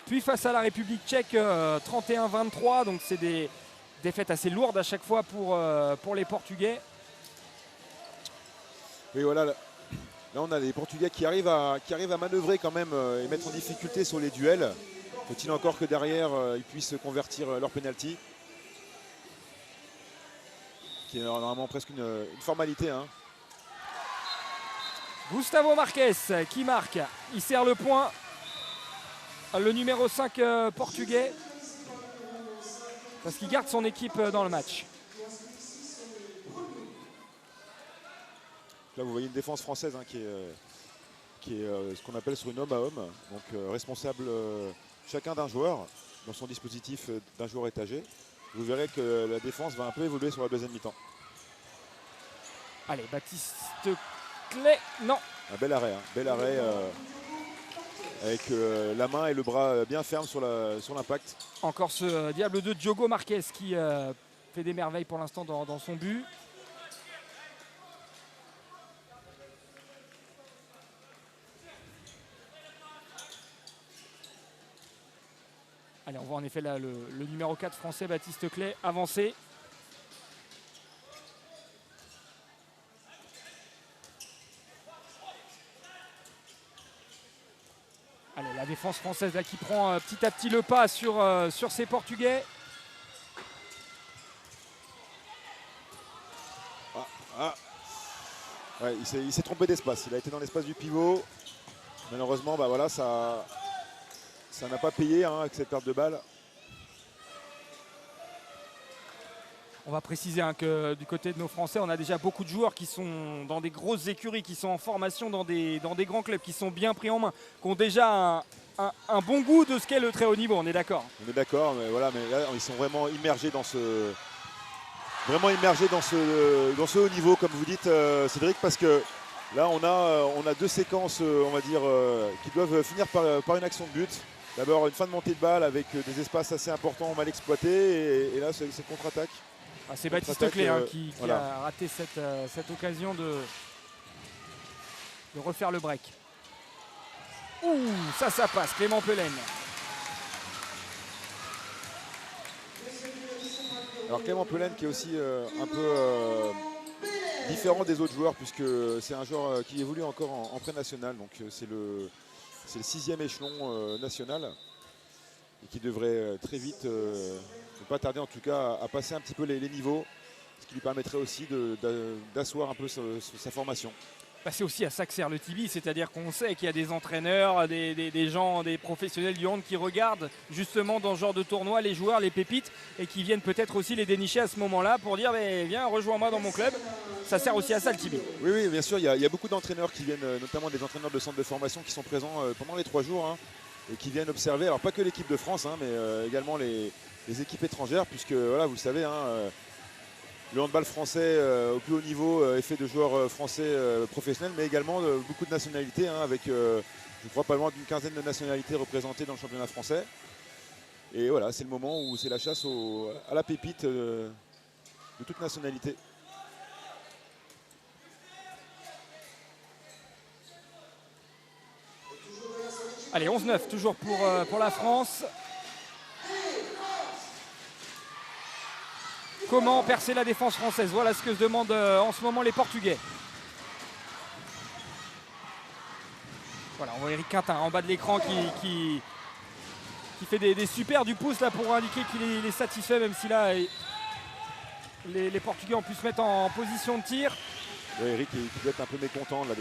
puis face à la République tchèque, 31-23. Donc c'est des défaites assez lourdes à chaque fois pour les Portugais. Et voilà, là on a les Portugais qui arrivent à manœuvrer quand même et mettre en difficulté sur les duels. Faut-il encore que derrière ils puissent convertir leur penalty, qui est normalement presque une formalité. Hein. Gustavo Marques qui marque. Il sert le point. Le numéro 5 portugais. Parce qu'il garde son équipe dans le match. Là vous voyez une défense française hein, qui est ce qu'on appelle sur une homme à homme. Donc responsable chacun d'un joueur dans son dispositif d'un joueur étagé. Vous verrez que la défense va un peu évoluer sur la deuxième mi-temps. Allez, Baptiste Clé. Non. Un bel arrêt. Bel arrêt avec la main et le bras bien fermes sur l'impact. Encore ce diable de Diogo Marques qui fait des merveilles pour l'instant dans son but. Allez, on voit en effet là le numéro 4 français, Baptiste Clé, avancer. Allez, la défense française là, qui prend petit à petit le pas sur ces Portugais. Ouais, il s'est trompé d'espace. Il a été dans l'espace du pivot. Malheureusement, bah voilà, ça n'a pas payé hein, avec cette perte de balle. On va préciser hein, que du côté de nos Français, on a déjà beaucoup de joueurs qui sont dans des grosses écuries, qui sont en formation dans des grands clubs, qui sont bien pris en main, qui ont déjà un bon goût de ce qu'est le très haut niveau, on est d'accord. On est d'accord, mais voilà, mais là, ils sont vraiment immergés dans ce haut niveau, comme vous dites, Cédric, parce que là, on a deux séquences, on va dire, qui doivent finir par une action de but. D'abord, une fin de montée de balle avec des espaces assez importants mal exploités, et là, c'est contre-attaque. Ah, c'est Baptiste Clé qui voilà. a raté cette occasion de refaire le break. Ouh, ça passe, Clément Pelaine. Alors Clément Pelaine qui est aussi un peu différent des autres joueurs, puisque c'est un joueur qui évolue encore en pré-national, donc c'est le 6e échelon national, et qui devrait très vite, ne pas tarder en tout cas, à passer un petit peu les niveaux, ce qui lui permettrait aussi d'asseoir un peu sa formation. Bah, c'est aussi à ça que sert le Tibi, c'est-à-dire qu'on sait qu'il y a des entraîneurs, des gens, des professionnels du hand qui regardent justement dans ce genre de tournoi les joueurs, les pépites, et qui viennent peut-être aussi les dénicher à ce moment-là pour dire viens, rejoins-moi dans mon club. Ça sert aussi à ça le Tibi. Oui, bien sûr, il y a beaucoup d'entraîneurs qui viennent, notamment des entraîneurs de centre de formation qui sont présents pendant les 3 jours hein, et qui viennent observer, alors pas que l'équipe de France, hein, mais également les équipes étrangères, puisque voilà, vous le savez, hein, le handball français au plus haut niveau est fait de joueurs français professionnels, mais également beaucoup de nationalités, hein, avec je crois pas loin d'une quinzaine de nationalités représentées dans le championnat français. Et voilà, c'est le moment où c'est la chasse à la pépite de toute nationalité. Allez, 11-9 toujours pour la France. Comment percer la défense française? Voilà ce que se demandent en ce moment les Portugais. Voilà, on voit Eric Quintin en bas de l'écran qui fait des super du pouce là pour indiquer qu'il est satisfait, même si là les Portugais ont pu se mettre en position de tir. Ouais, Eric il doit être un peu mécontent là,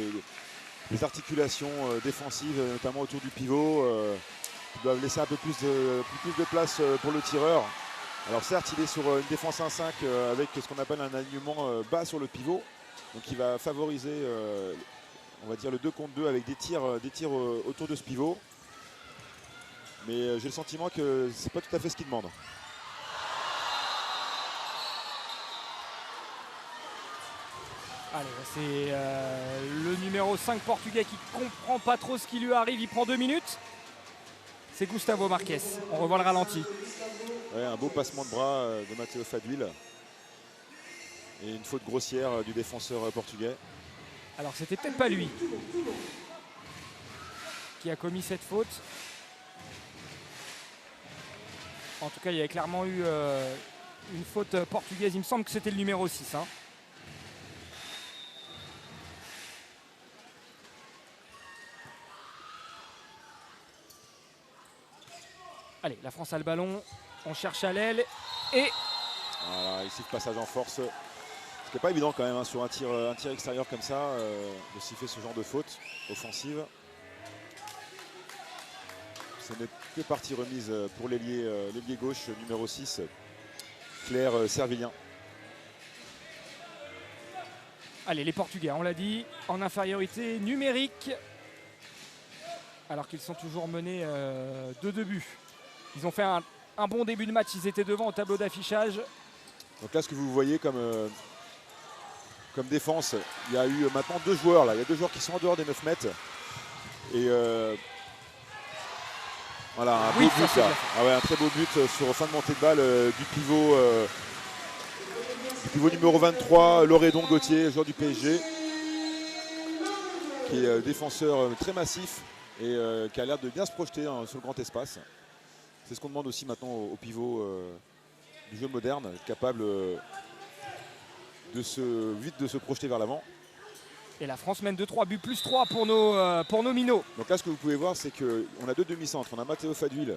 des articulations défensives, notamment autour du pivot, qui doivent laisser un peu plus de place pour le tireur. Alors certes, il est sur une défense 1-5 avec ce qu'on appelle un alignement bas sur le pivot, donc il va favoriser on va dire le 2 contre 2 avec des tirs autour de ce pivot. Mais j'ai le sentiment que c'est pas tout à fait ce qu'il demande. Allez, c'est le numéro 5 portugais qui comprend pas trop ce qui lui arrive. Il prend 2 minutes. C'est Gustavo Marques. On revoit le ralenti. Ouais, un beau passement de bras de Matteo Fadwil. Et une faute grossière du défenseur portugais. Alors c'était peut-être pas lui qui a commis cette faute. En tout cas, il y avait clairement eu une faute portugaise. Il me semble que c'était le numéro 6. Hein. Allez, la France a le ballon. On cherche à l'aile. Et voilà, ici le passage en force. Ce qui n'est pas évident quand même hein, sur un tir extérieur comme ça, de siffler ce genre de faute offensive. Ce n'est que partie remise pour l'ailier gauche numéro 6, Claire Servilien. allez, les Portugais, on l'a dit, en infériorité numérique. Alors qu'ils sont toujours menés de 2 buts. Ils ont fait un bon début de match, ils étaient devant au tableau d'affichage. Donc là, ce que vous voyez comme défense, il y a eu maintenant 2 joueurs. Là. Il y a 2 joueurs qui sont en dehors des 9 mètres. Et voilà, un beau but là. Ah ouais, un très beau but sur fin de montée de balle du pivot numéro 23, Loredon Gauthier, joueur du PSG, qui est défenseur très massif et qui a l'air de bien se projeter hein, sur le grand espace. C'est ce qu'on demande aussi maintenant au pivot du jeu moderne, capable vite de se projeter vers l'avant. Et la France mène 2-3 buts plus 3 pour nos minots. Donc là, ce que vous pouvez voir, c'est qu'on a 2 demi-centres. On a Matteo Fadwil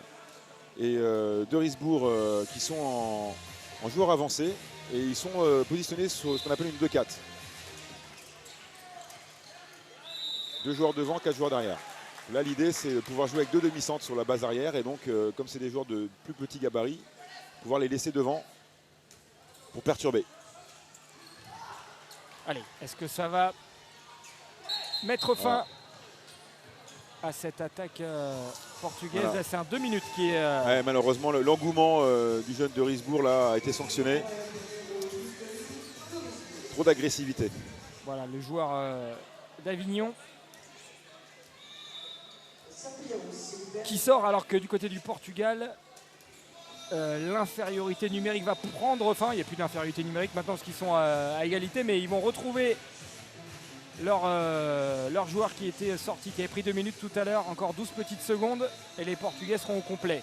et De Risbourg qui sont en joueurs avancés. Et ils sont positionnés sur ce qu'on appelle une 2-4. 2 joueurs devant, 4 joueurs derrière. Là, l'idée, c'est de pouvoir jouer avec 2 demi-centres sur la base arrière. Et donc, comme c'est des joueurs de plus petits gabarits, pouvoir les laisser devant pour perturber. Allez, est-ce que ça va mettre fin à cette attaque portugaise? Voilà. C'est un 2 minutes qui est... Ouais, malheureusement, l'engouement du jeune de Risbourg là, a été sanctionné. Trop d'agressivité. Voilà, le joueur d'Avignon qui sort, alors que du côté du Portugal, l'infériorité numérique va prendre fin. Il n'y a plus d'infériorité numérique maintenant parce qu'ils sont à égalité, mais ils vont retrouver leur joueur qui était sorti, qui avait pris 2 minutes tout à l'heure, encore 12 petites secondes, et les Portugais seront au complet.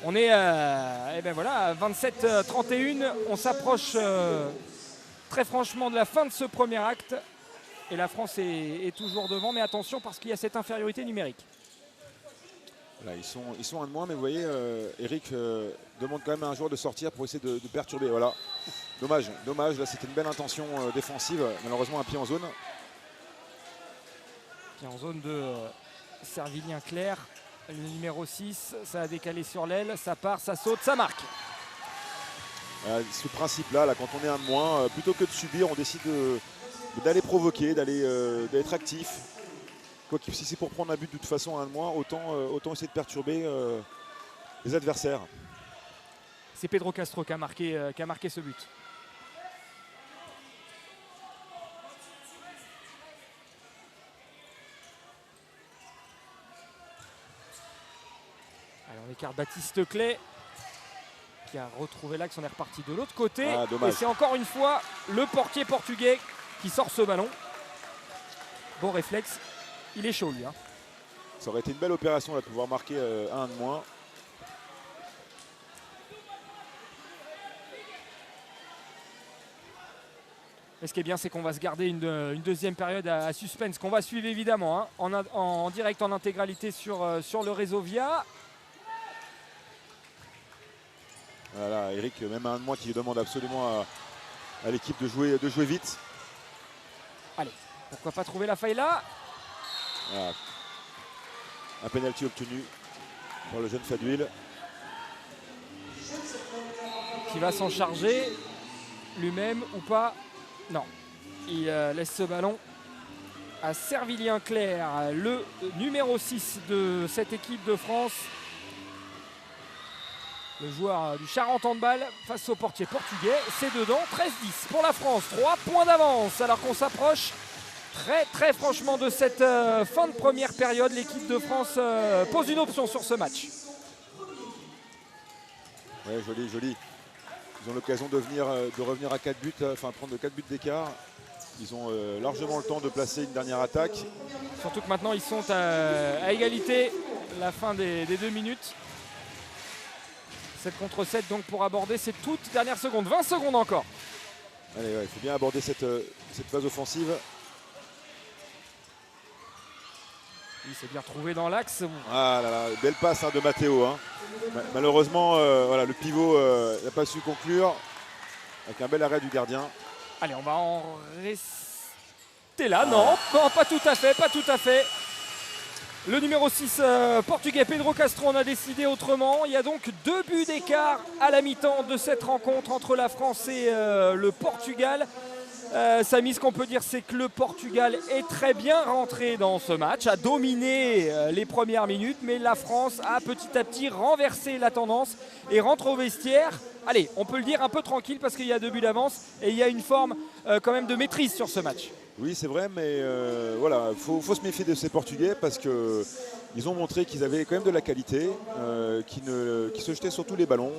On est à 27-31, on s'approche très franchement de la fin de ce premier acte, et la France est toujours devant, mais attention parce qu'il y a cette infériorité numérique. Là, ils sont un de moins, mais vous voyez, Eric demande quand même à un joueur de sortir pour essayer de perturber. Voilà. Dommage, là c'était une belle intention défensive, malheureusement un pied en zone. Pied en zone de Servilien Claire, le numéro 6, ça a décalé sur l'aile, ça part, ça saute, ça marque. Ce principe-là, quand on est un de moins, plutôt que de subir, on décide d'aller provoquer, d'être actif. Si c'est pour prendre un but de toute façon à un de moins, autant essayer de perturber les adversaires. C'est Pedro Castro qui a marqué ce but. Alors on écarte Baptiste Clay qui a retrouvé l'axe, on est reparti de l'autre côté. Et c'est encore une fois le portier portugais qui sort ce ballon. Bon réflexe, il est chaud lui. Hein. Ça aurait été une belle opération là, de pouvoir marquer un de moins. Et ce qui est bien, c'est qu'on va se garder une deuxième période à suspense qu'on va suivre évidemment hein, en direct, en intégralité sur le réseau VIA. Voilà, Eric, même un de moins qui demande absolument à l'équipe de jouer vite. Allez, pourquoi pas trouver la faille là. Voilà. Un penalty obtenu pour le jeune Fadouil. Qui va s'en charger lui-même ou pas. Non, il laisse ce ballon à Servilien Clerc, le numéro 6 de cette équipe de France. Le joueur du Charente Handball face au portier portugais. C'est dedans, 13-10 pour la France. 3 points d'avance alors qu'on s'approche très franchement de cette fin de première période. L'équipe de France pose une option sur ce match. Ouais, joli. Ils ont l'occasion de revenir à 4 buts, enfin prendre 4 buts d'écart. Ils ont largement le temps de placer une dernière attaque. Surtout que maintenant ils sont à égalité, la fin des 2 minutes. 7 contre 7 donc pour aborder ces toutes dernières secondes. 20 secondes encore. Allez, il faut bien aborder cette phase offensive. Il s'est bien retrouvé dans l'axe. Ah là là, belle passe de Matteo. Hein. Malheureusement, voilà, le pivot n'a pas su conclure avec un bel arrêt du gardien. Allez, on va en rester là. Non, pas tout à fait. Le numéro 6 portugais Pedro Castro en a décidé autrement. Il y a donc 2 buts d'écart à la mi-temps de cette rencontre entre la France et le Portugal. Samy, ce qu'on peut dire, c'est que le Portugal est très bien rentré dans ce match, a dominé les premières minutes, mais la France a petit à petit renversé la tendance et rentre au vestiaire. Allez, on peut le dire un peu tranquille parce qu'il y a 2 buts d'avance et il y a une forme quand même de maîtrise sur ce match. Oui, c'est vrai, mais voilà, faut se méfier de ces Portugais parce qu'ils ont montré qu'ils avaient quand même de la qualité, qui se jetaient sur tous les ballons.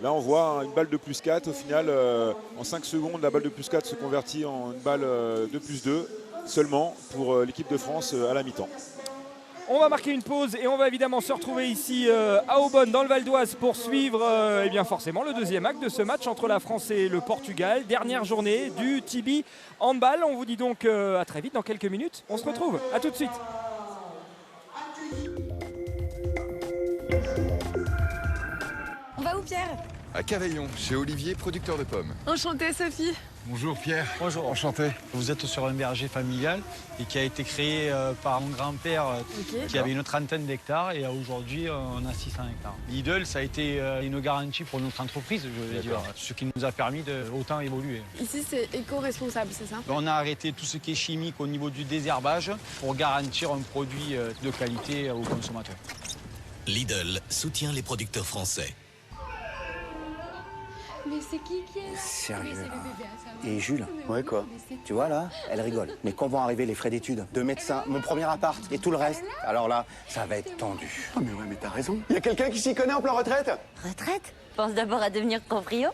Là, on voit une balle de plus 4. Au final, en 5 secondes, la balle de plus 4 se convertit en une balle de plus 2 seulement pour l'équipe de France à la mi-temps. On va marquer une pause et on va évidemment se retrouver ici à Aubonne dans le Val d'Oise pour suivre eh bien forcément le deuxième acte de ce match entre la France et le Portugal. Dernière journée du TB Handball. On vous dit donc à très vite dans quelques minutes. On se retrouve. À tout de suite. On va où, Pierre? À Cavaillon, chez Olivier, producteur de pommes. Enchantée, Sophie. Bonjour Pierre. Bonjour. Enchanté. Vous êtes sur un verger familial et qui a été créé par mon grand-père qui avait une trentaine d'hectares et aujourd'hui on a 600 hectares. Lidl, ça a été une garantie pour notre entreprise, je veux dire, ce qui nous a permis de autant évoluer. Ici, c'est éco-responsable, c'est ça? On a arrêté tout ce qui est chimique au niveau du désherbage pour garantir un produit de qualité aux consommateurs. Lidl soutient les producteurs français. Mais c'est qui est là? Sérieux là. Et Jules? Ouais quoi? Tu vois là, elle rigole. Mais quand vont arriver les frais d'études, de médecin, mon premier appart et tout le reste, alors là, ça va être tendu. Oh mais ouais, mais t'as raison. Il y a quelqu'un qui s'y connaît en plan retraite? Retraite? Pense d'abord à devenir proprio.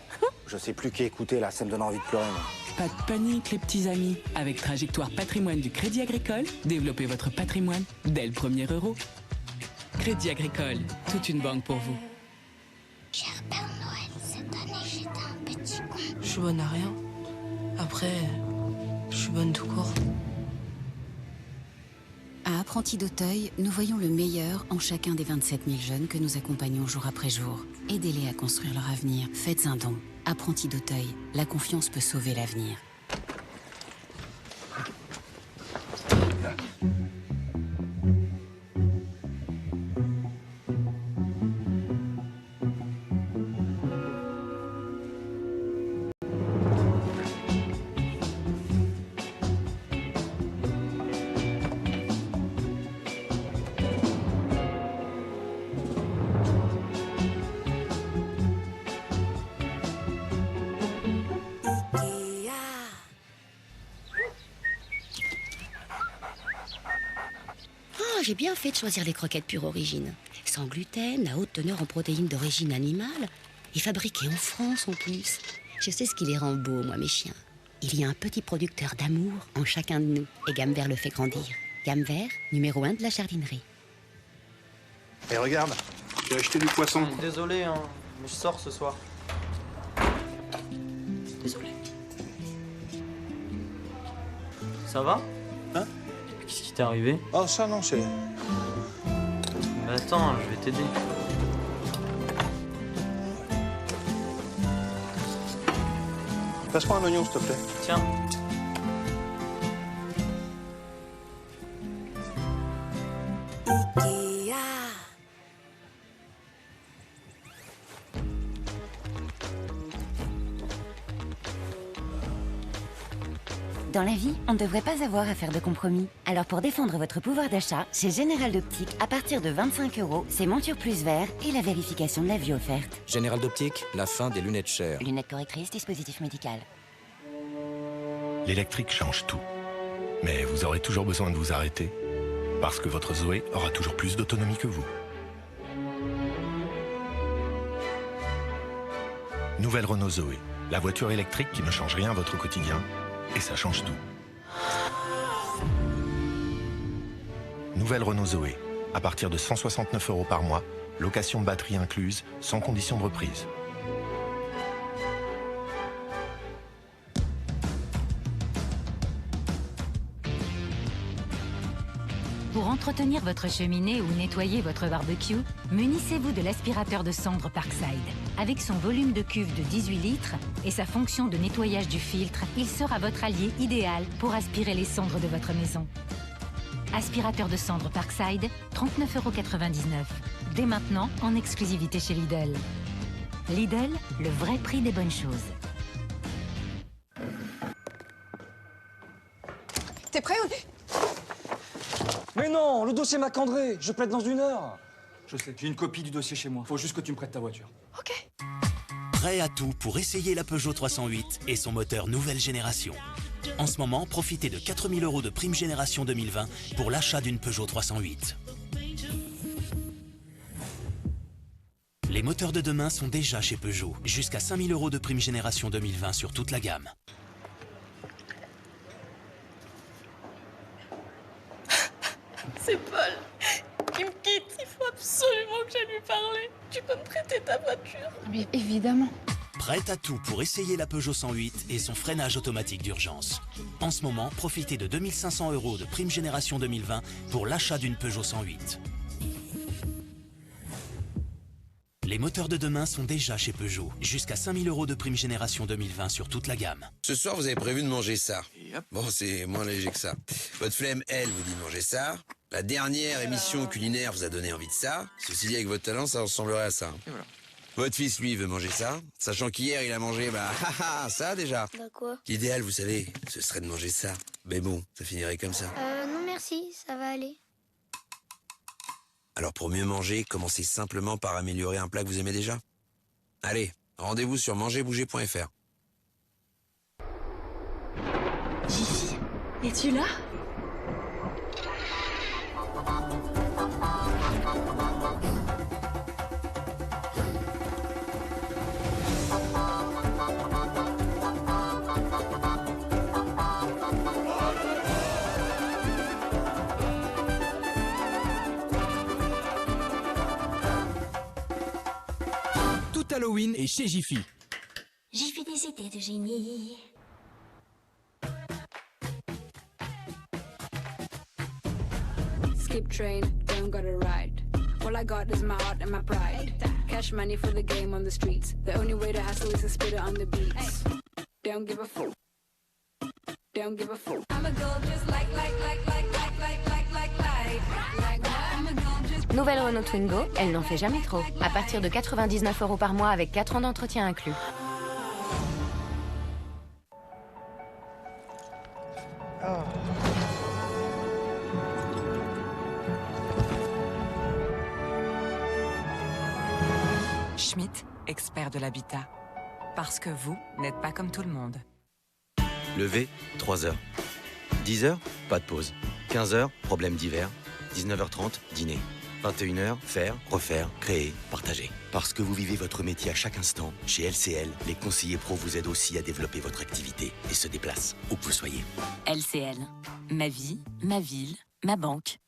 Je sais plus qui écouter là, ça me donne envie de pleurer moi. Pas de panique les petits amis. Avec Trajectoire Patrimoine du Crédit Agricole, développez votre patrimoine dès le premier euro. Crédit Agricole, toute une banque pour vous. Cher Père Noël, cette année j'étais un petit con. Je suis bonne à rien. Après, je suis bonne tout court. À Apprentis d'Auteuil, nous voyons le meilleur en chacun des 27 000 jeunes que nous accompagnons jour après jour. Aidez-les à construire leur avenir. Faites un don. Apprentis d'Auteuil, la confiance peut sauver l'avenir. J'ai bien fait de choisir les croquettes Pure Origine. Sans gluten, à haute teneur en protéines d'origine animale et fabriquées en France en plus. Je sais ce qui les rend beaux, moi, mes chiens. Il y a un petit producteur d'amour en chacun de nous et Gamme Vert le fait grandir. Gamme Vert, numéro 1 de la jardinerie. Et regarde, j'ai acheté du poisson. Désolé, hein, mais je sors ce soir. Désolé. Ça va? Hein? Qu'est-ce qui t'est arrivé? Oh, ça, non, c'est... Mais attends, je vais t'aider. Passe-moi un oignon, s'il te plaît. Tiens. Dans la vie, on ne devrait pas avoir à faire de compromis. Alors pour défendre votre pouvoir d'achat, chez Général d'Optique, à partir de 25 €, c'est monture plus verre et la vérification de la vue offerte. Général d'Optique, la fin des lunettes chères. Lunettes correctrices, dispositif médical. L'électrique change tout. Mais vous aurez toujours besoin de vous arrêter, parce que votre Zoé aura toujours plus d'autonomie que vous. Nouvelle Renault Zoé, la voiture électrique qui ne change rien à votre quotidien, et ça change tout. Nouvelle Renault Zoé, à partir de 169 € par mois, location de batterie incluse, sans condition de reprise. Pour entretenir votre cheminée ou nettoyer votre barbecue, munissez-vous de l'aspirateur de cendres Parkside. Avec son volume de cuve de 18 litres et sa fonction de nettoyage du filtre, il sera votre allié idéal pour aspirer les cendres de votre maison. Aspirateur de cendres Parkside, 39,99 €. Dès maintenant, en exclusivité chez Lidl. Lidl, le vrai prix des bonnes choses. T'es prêt? Mais non, le dossier m'a cendré. Je plaide dans 1 heure. Je sais, j'ai une copie du dossier chez moi. Faut juste que tu me prêtes ta voiture. Ok. Prêt à tout pour essayer la Peugeot 308 et son moteur nouvelle génération. En ce moment, profitez de 4 000 € de prime génération 2020 pour l'achat d'une Peugeot 308. Les moteurs de demain sont déjà chez Peugeot. Jusqu'à 5 000 € de prime génération 2020 sur toute la gamme. C'est Paul. Il me quitte. Il faut absolument que j'aille lui parler. Tu peux me prêter ta voiture? Mais évidemment. Prête à tout pour essayer la Peugeot 108 et son freinage automatique d'urgence. En ce moment, profitez de 2 500 € de prime génération 2020 pour l'achat d'une Peugeot 108. Les moteurs de demain sont déjà chez Peugeot. Jusqu'à 5 000 € de prime génération 2020 sur toute la gamme. Ce soir, vous avez prévu de manger ça. Bon, c'est moins léger que ça. Votre flemme, elle, vous dit de manger ça. La dernière émission culinaire vous a donné envie de ça. Ceci dit, avec votre talent, ça ressemblerait à ça. Votre fils, lui, veut manger ça. Sachant qu'hier, il a mangé, ça déjà. Bah quoi? L'idéal, vous savez, ce serait de manger ça. Mais bon, ça finirait comme ça. Non merci, ça va aller. Alors pour mieux manger, commencez simplement par améliorer un plat que vous aimez déjà. Allez, rendez-vous sur mangerbouger.fr. Gigi, es-tu là? Tout Halloween est chez Jiffy. Jiffy des idées de génie. Skip train, don't gotta ride. All I got is my heart and my pride. Cash money for the game on the streets. The only way to hustle is to spit it on the beats. Don't give a fuck. Don't give a fuck. I'm a girl just like. Nouvelle Renault Twingo, elle n'en fait jamais trop. À partir de 99 € par mois avec 4 ans d'entretien inclus. Schmitt, expert de l'habitat. Parce que vous n'êtes pas comme tout le monde. Lever, 3 heures. 10 heures, pas de pause. 15 heures, problème divers. 19h30, dîner. 21h, faire, refaire, créer, partager. Parce que vous vivez votre métier à chaque instant, chez LCL, les conseillers pro vous aident aussi à développer votre activité et se déplacent où que vous soyez. LCL. Ma vie, ma ville, ma banque.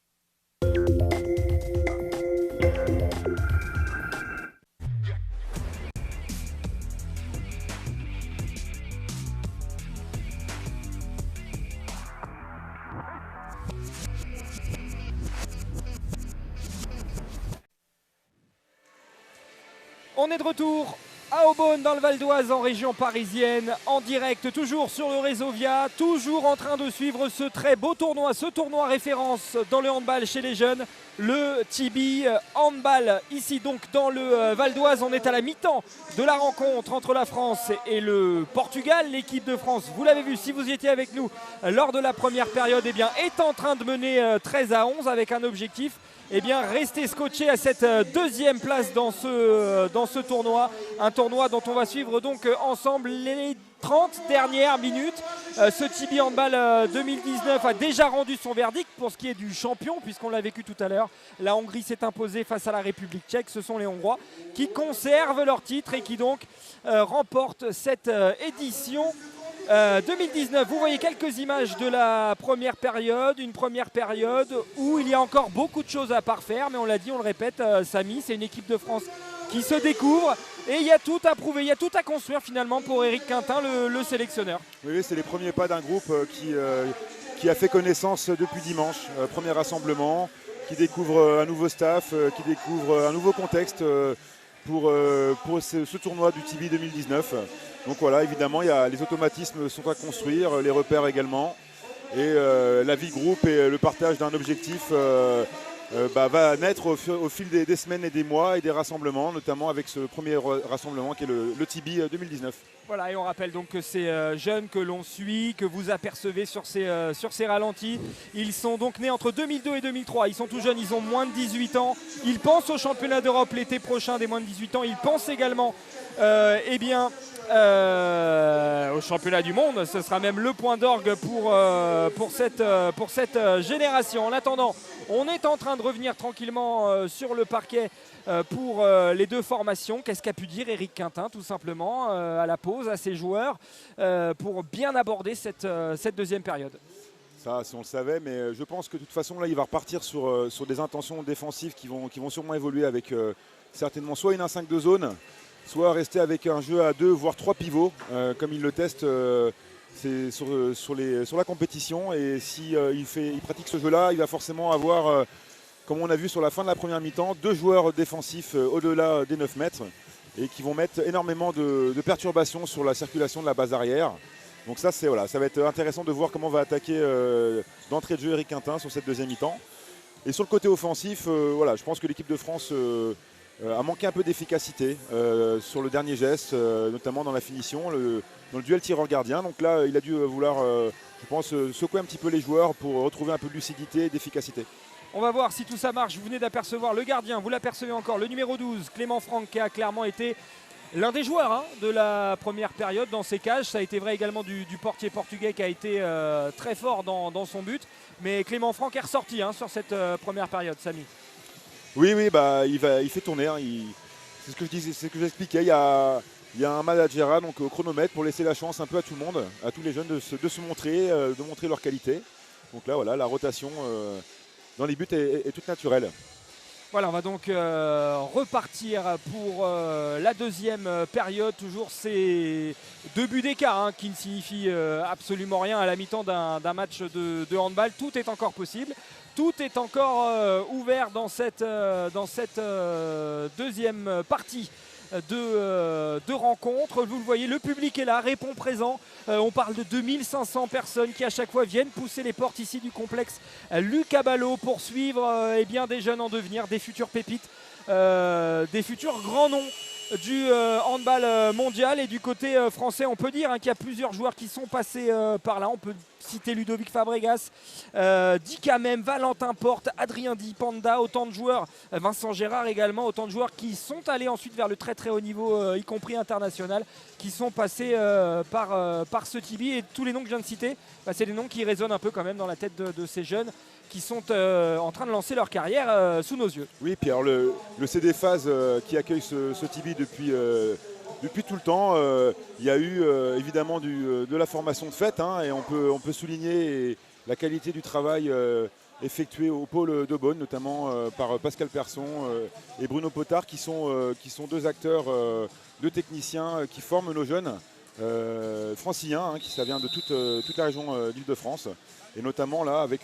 On est de retour à Aubonne dans le Val d'Oise en région parisienne, en direct toujours sur le réseau VIA, toujours en train de suivre ce très beau tournoi, ce tournoi référence dans le handball chez les jeunes, le Tibi Handball. Ici donc dans le Val d'Oise, on est à la mi-temps de la rencontre entre la France et le Portugal. L'équipe de France, vous l'avez vu si vous y étiez avec nous lors de la première période, eh bien, est en train de mener 13-11 avec un objectif. Eh bien, restez scotchés à cette deuxième place dans ce tournoi. Un tournoi dont on va suivre donc ensemble les 30 dernières minutes. Ce Tibi Handball 2019 a déjà rendu son verdict pour ce qui est du champion, puisqu'on l'a vécu tout à l'heure. La Hongrie s'est imposée face à la République tchèque. Ce sont les Hongrois qui conservent leur titre et qui donc remportent cette édition 2019. Vous voyez quelques images de la première période, une première période où il y a encore beaucoup de choses à parfaire, mais on l'a dit, on le répète, Samy, c'est une équipe de France qui se découvre et il y a tout à prouver, il y a tout à construire finalement pour Éric Quintin, le sélectionneur. Oui, c'est les premiers pas d'un groupe qui a fait connaissance depuis dimanche, premier rassemblement, qui découvre un nouveau staff, qui découvre un nouveau contexte pour ce tournoi du Tibi 2019. Donc voilà, évidemment, les automatismes sont à construire, les repères également. Et la vie groupe et le partage d'un objectif va naître au fil des semaines et des mois et des rassemblements, notamment avec ce premier rassemblement qui est le Tibi 2019. Voilà, et on rappelle donc que ces jeunes que l'on suit, que vous apercevez sur ces ralentis, ils sont donc nés entre 2002 et 2003. Ils sont tout jeunes, ils ont moins de 18 ans. Ils pensent au championnat d'Europe l'été prochain des moins de 18 ans. Ils pensent également au championnat du monde. Ce sera même le point d'orgue pour cette génération. En attendant, on est en train de revenir tranquillement sur le parquet pour les deux formations. Qu'est-ce qu'a pu dire Éric Quintin tout simplement à la pause à ses joueurs pour bien aborder cette deuxième période? Ça, on le savait, mais je pense que de toute façon, là, il va repartir sur des intentions défensives qui vont sûrement évoluer avec certainement soit une 1-5 de zone, soit rester avec un jeu à 2 voire 3 pivots, comme il le teste sur la compétition. Et si il pratique ce jeu-là, il va forcément avoir, comme on a vu sur la fin de la première mi-temps, 2 joueurs défensifs au-delà des 9 mètres et qui vont mettre énormément de perturbations sur la circulation de la base arrière. Donc ça, ça va être intéressant de voir comment va attaquer d'entrée de jeu Éric Quintin sur cette deuxième mi-temps. Et sur le côté offensif, je pense que l'équipe de France a manqué un peu d'efficacité sur le dernier geste, notamment dans la finition, dans le duel tireur-gardien. Donc là, il a dû vouloir, je pense, secouer un petit peu les joueurs pour retrouver un peu de lucidité et d'efficacité. On va voir si tout ça marche. Vous venez d'apercevoir le gardien, vous l'apercevez encore, le numéro 12, Clément Franck, qui a clairement été l'un des joueurs de la première période dans ses cages. Ça a été vrai également du portier portugais qui a été très fort dans son but. Mais Clément Franck est ressorti sur cette première période, Samy. Oui, il fait tourner. C'est ce que je disais, c'est ce que j'expliquais. Il y a un manager donc au chronomètre pour laisser la chance un peu à tout le monde, à tous les jeunes de se montrer, de montrer leur qualité. Donc là, voilà, la rotation dans les buts est toute naturelle. Voilà, on va donc repartir pour la deuxième période. Toujours ces 2 buts d'écart qui ne signifient absolument rien à la mi-temps d'un match de handball. Tout est encore possible. Tout est encore ouvert dans cette deuxième partie de rencontre. Vous le voyez, le public est là, répond présent. On parle de 2500 personnes qui à chaque fois viennent pousser les portes ici du complexe Lucas Ballot pour suivre des jeunes en devenir, des futures pépites, des futurs grands noms du handball mondial. Et du côté français, on peut dire qu'il y a plusieurs joueurs qui sont passés par là. On peut citer Ludovic Fabregas, Dika même, Valentin Porte, Adrien Di Panda, autant de joueurs, Vincent Gérard également, autant de joueurs qui sont allés ensuite vers le très très haut niveau, y compris international, qui sont passés par ce Tibi. Et tous les noms que je viens de citer, c'est des noms qui résonnent un peu quand même dans la tête de ces jeunes qui sont en train de lancer leur carrière sous nos yeux. Oui, puis alors le CD Phase qui accueille ce Tibi depuis tout le temps, il y a eu évidemment de la formation de fait, et on peut souligner la qualité du travail effectué au pôle d'Aubonne, notamment par Pascal Persson et Bruno Potard, qui sont 2 acteurs, 2 techniciens qui forment nos jeunes franciliens, ça vient de toute la région d'Île-de-France, et notamment là avec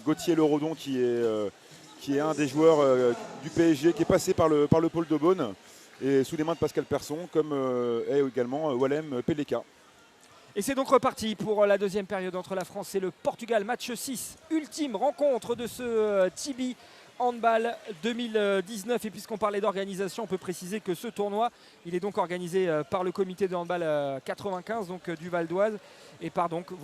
Gauthier Lerodon qui est un des joueurs du PSG qui est passé par le pôle d'Aubonne. et sous les mains de Pascal Persson, comme est également Walem Peleka. Et c'est donc reparti pour la deuxième période entre la France et le Portugal. Match 6, ultime rencontre de ce Tibi Handball 2019. Et puisqu'on parlait d'organisation, on peut préciser que ce tournoi, il est donc organisé par le comité de handball 95, donc du Val d'Oise, et par donc, tu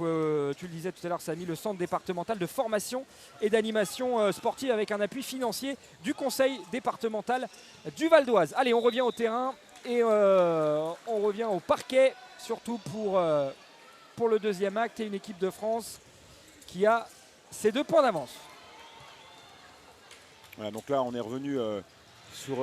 le disais tout à l'heure Samy, le centre départemental de formation et d'animation sportive avec un appui financier du conseil départemental du Val d'Oise. Allez, on revient au terrain et on revient au parquet, surtout pour le deuxième acte, et une équipe de France qui a ses 2 points d'avance. Voilà, donc là on est revenu sur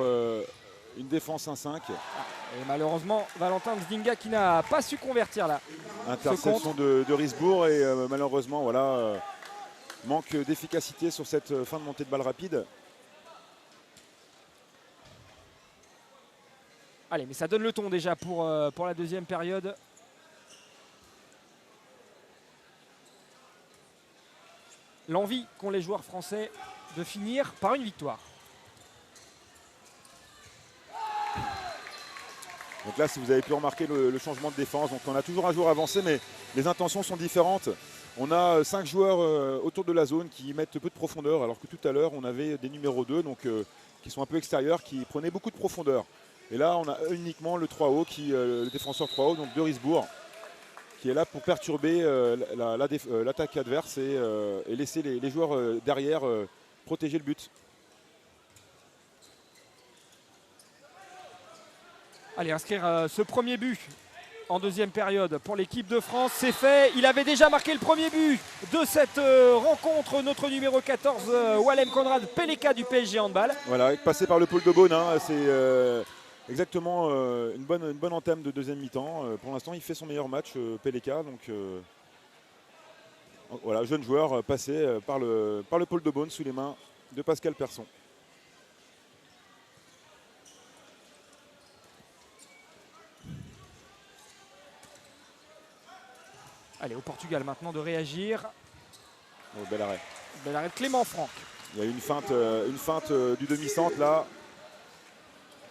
une défense 1-5. Et malheureusement Valentin Zdinga qui n'a pas su convertir là. Interception de Risbourg et malheureusement voilà, manque d'efficacité sur cette fin de montée de balle rapide. Allez, mais ça donne le ton déjà pour la deuxième période. L'envie qu'ont les joueurs français de finir par une victoire. Donc là, si vous avez pu remarquer le changement de défense, donc on a toujours un joueur avancé, mais les intentions sont différentes. On a 5 joueurs autour de la zone qui mettent peu de profondeur, alors que tout à l'heure, on avait des numéros 2, donc, qui sont un peu extérieurs, qui prenaient beaucoup de profondeur. Et là, on a uniquement le 3 haut, le défenseur 3 haut, donc de Risbourg, qui est là pour perturber l'attaque adverse et laisser les joueurs derrière protéger le but. Allez, inscrire ce premier but en deuxième période pour l'équipe de France, c'est fait. Il avait déjà marqué le premier but de cette rencontre, notre numéro 14, Walem Konrad Peleka du PSG Handball. Voilà, passé par le pôle de Beaune, hein, c'est exactement une bonne entame de deuxième mi-temps. Pour l'instant, il fait son meilleur match, Peleka. Donc voilà, jeune joueur passé par le pôle de Beaune sous les mains de Pascal Persson. Allez, au Portugal maintenant de réagir. Oh, bel arrêt. Bel arrêt de Clément Franck. Il y a eu une feinte du demi-centre là,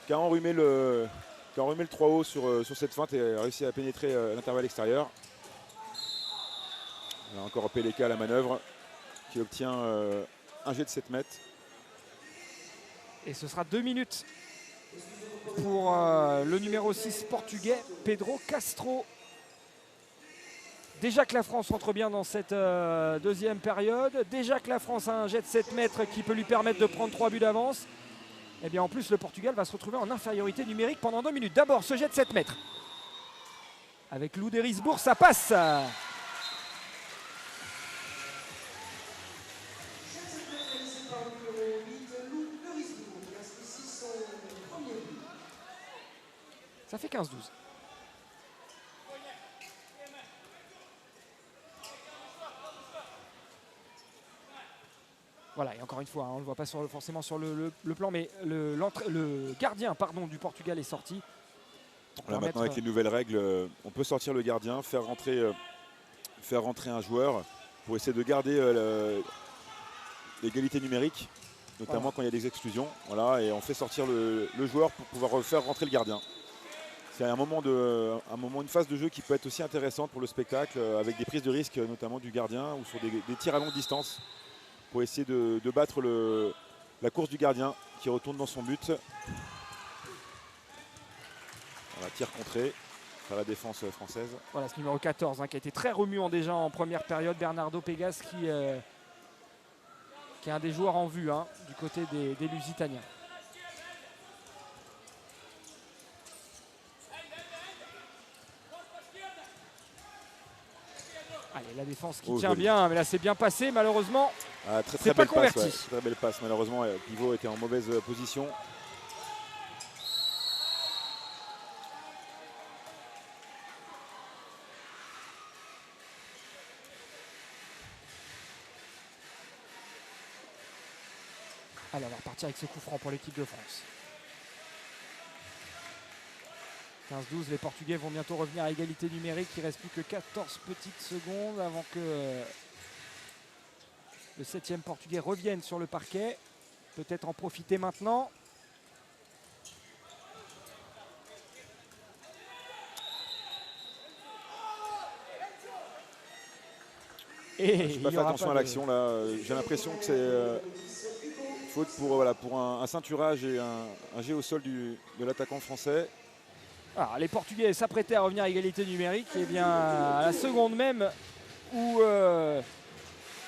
qui a enrhumé le 3 haut sur cette feinte et a réussi à pénétrer l'intervalle extérieur. Là, encore Peleka à la manœuvre, qui obtient un jet de 7 mètres. Et ce sera 2 minutes pour le numéro 6 portugais, Pedro Castro. Déjà que la France rentre bien dans cette deuxième période, déjà que la France a un jet de 7 mètres qui peut lui permettre de prendre 3 buts d'avance, et bien en plus le Portugal va se retrouver en infériorité numérique pendant 2 minutes. D'abord ce jet de 7 mètres. Avec Lou de Risbourg, ça passe. Ça fait 15-12. Voilà, et encore une fois, hein, on ne le voit pas forcément sur le plan, mais le gardien du Portugal est sorti. Là, maintenant, avec les nouvelles règles, on peut sortir le gardien, faire rentrer un joueur pour essayer de garder l'égalité numérique, notamment quand il y a des exclusions. Voilà, et on fait sortir le joueur pour pouvoir faire rentrer le gardien. C'est une phase de jeu qui peut être aussi intéressante pour le spectacle, avec des prises de risque, notamment du gardien, ou sur des tirs à longue distance, pour essayer de battre la course du gardien qui retourne dans son but. Voilà, tir contré par la défense française. Voilà, ce numéro 14 qui a été très remuant déjà en première période, Bernardo Pegas qui est un des joueurs en vue du côté des Lusitaniens. Allez, la défense qui tient bien, mais là c'est bien passé malheureusement. Très pas belle converti. passe, ouais. Très belle passe, malheureusement Pivot était en mauvaise position. Allez, on va repartir avec ce coup franc pour l'équipe de France. 15-12, les Portugais vont bientôt revenir à égalité numérique. Il ne reste plus que 14 petites secondes avant que le 7e Portugais revienne sur le parquet. Peut-être en profiter maintenant. Et je il n'ai y pas fait aura attention pas à l'action là. J'ai l'impression que c'est faute pour un ceinturage et un jet au sol de l'attaquant français. Alors, les Portugais s'apprêtaient à revenir à égalité numérique. Et bien à la seconde même où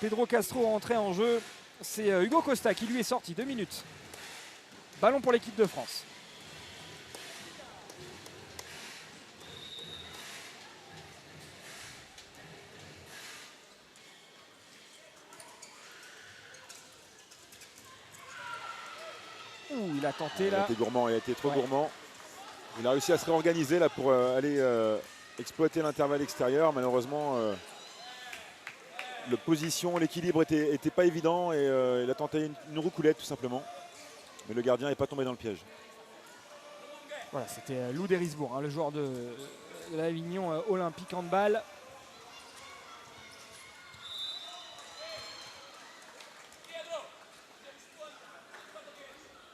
Pedro Castro entrait en jeu, c'est Hugo Costa qui lui est sorti. 2 minutes. Ballon pour l'équipe de France. Ouh, il a tenté là. Il a été gourmand, il a été trop gourmand. Il a réussi à se réorganiser là pour aller exploiter l'intervalle extérieur. Malheureusement, la position, l'équilibre était pas évident et il a tenté une roucoulette tout simplement. Mais le gardien n'est pas tombé dans le piège. Voilà, c'était Lou Derisbourg, hein, le joueur de l'Avignon Olympique Handball.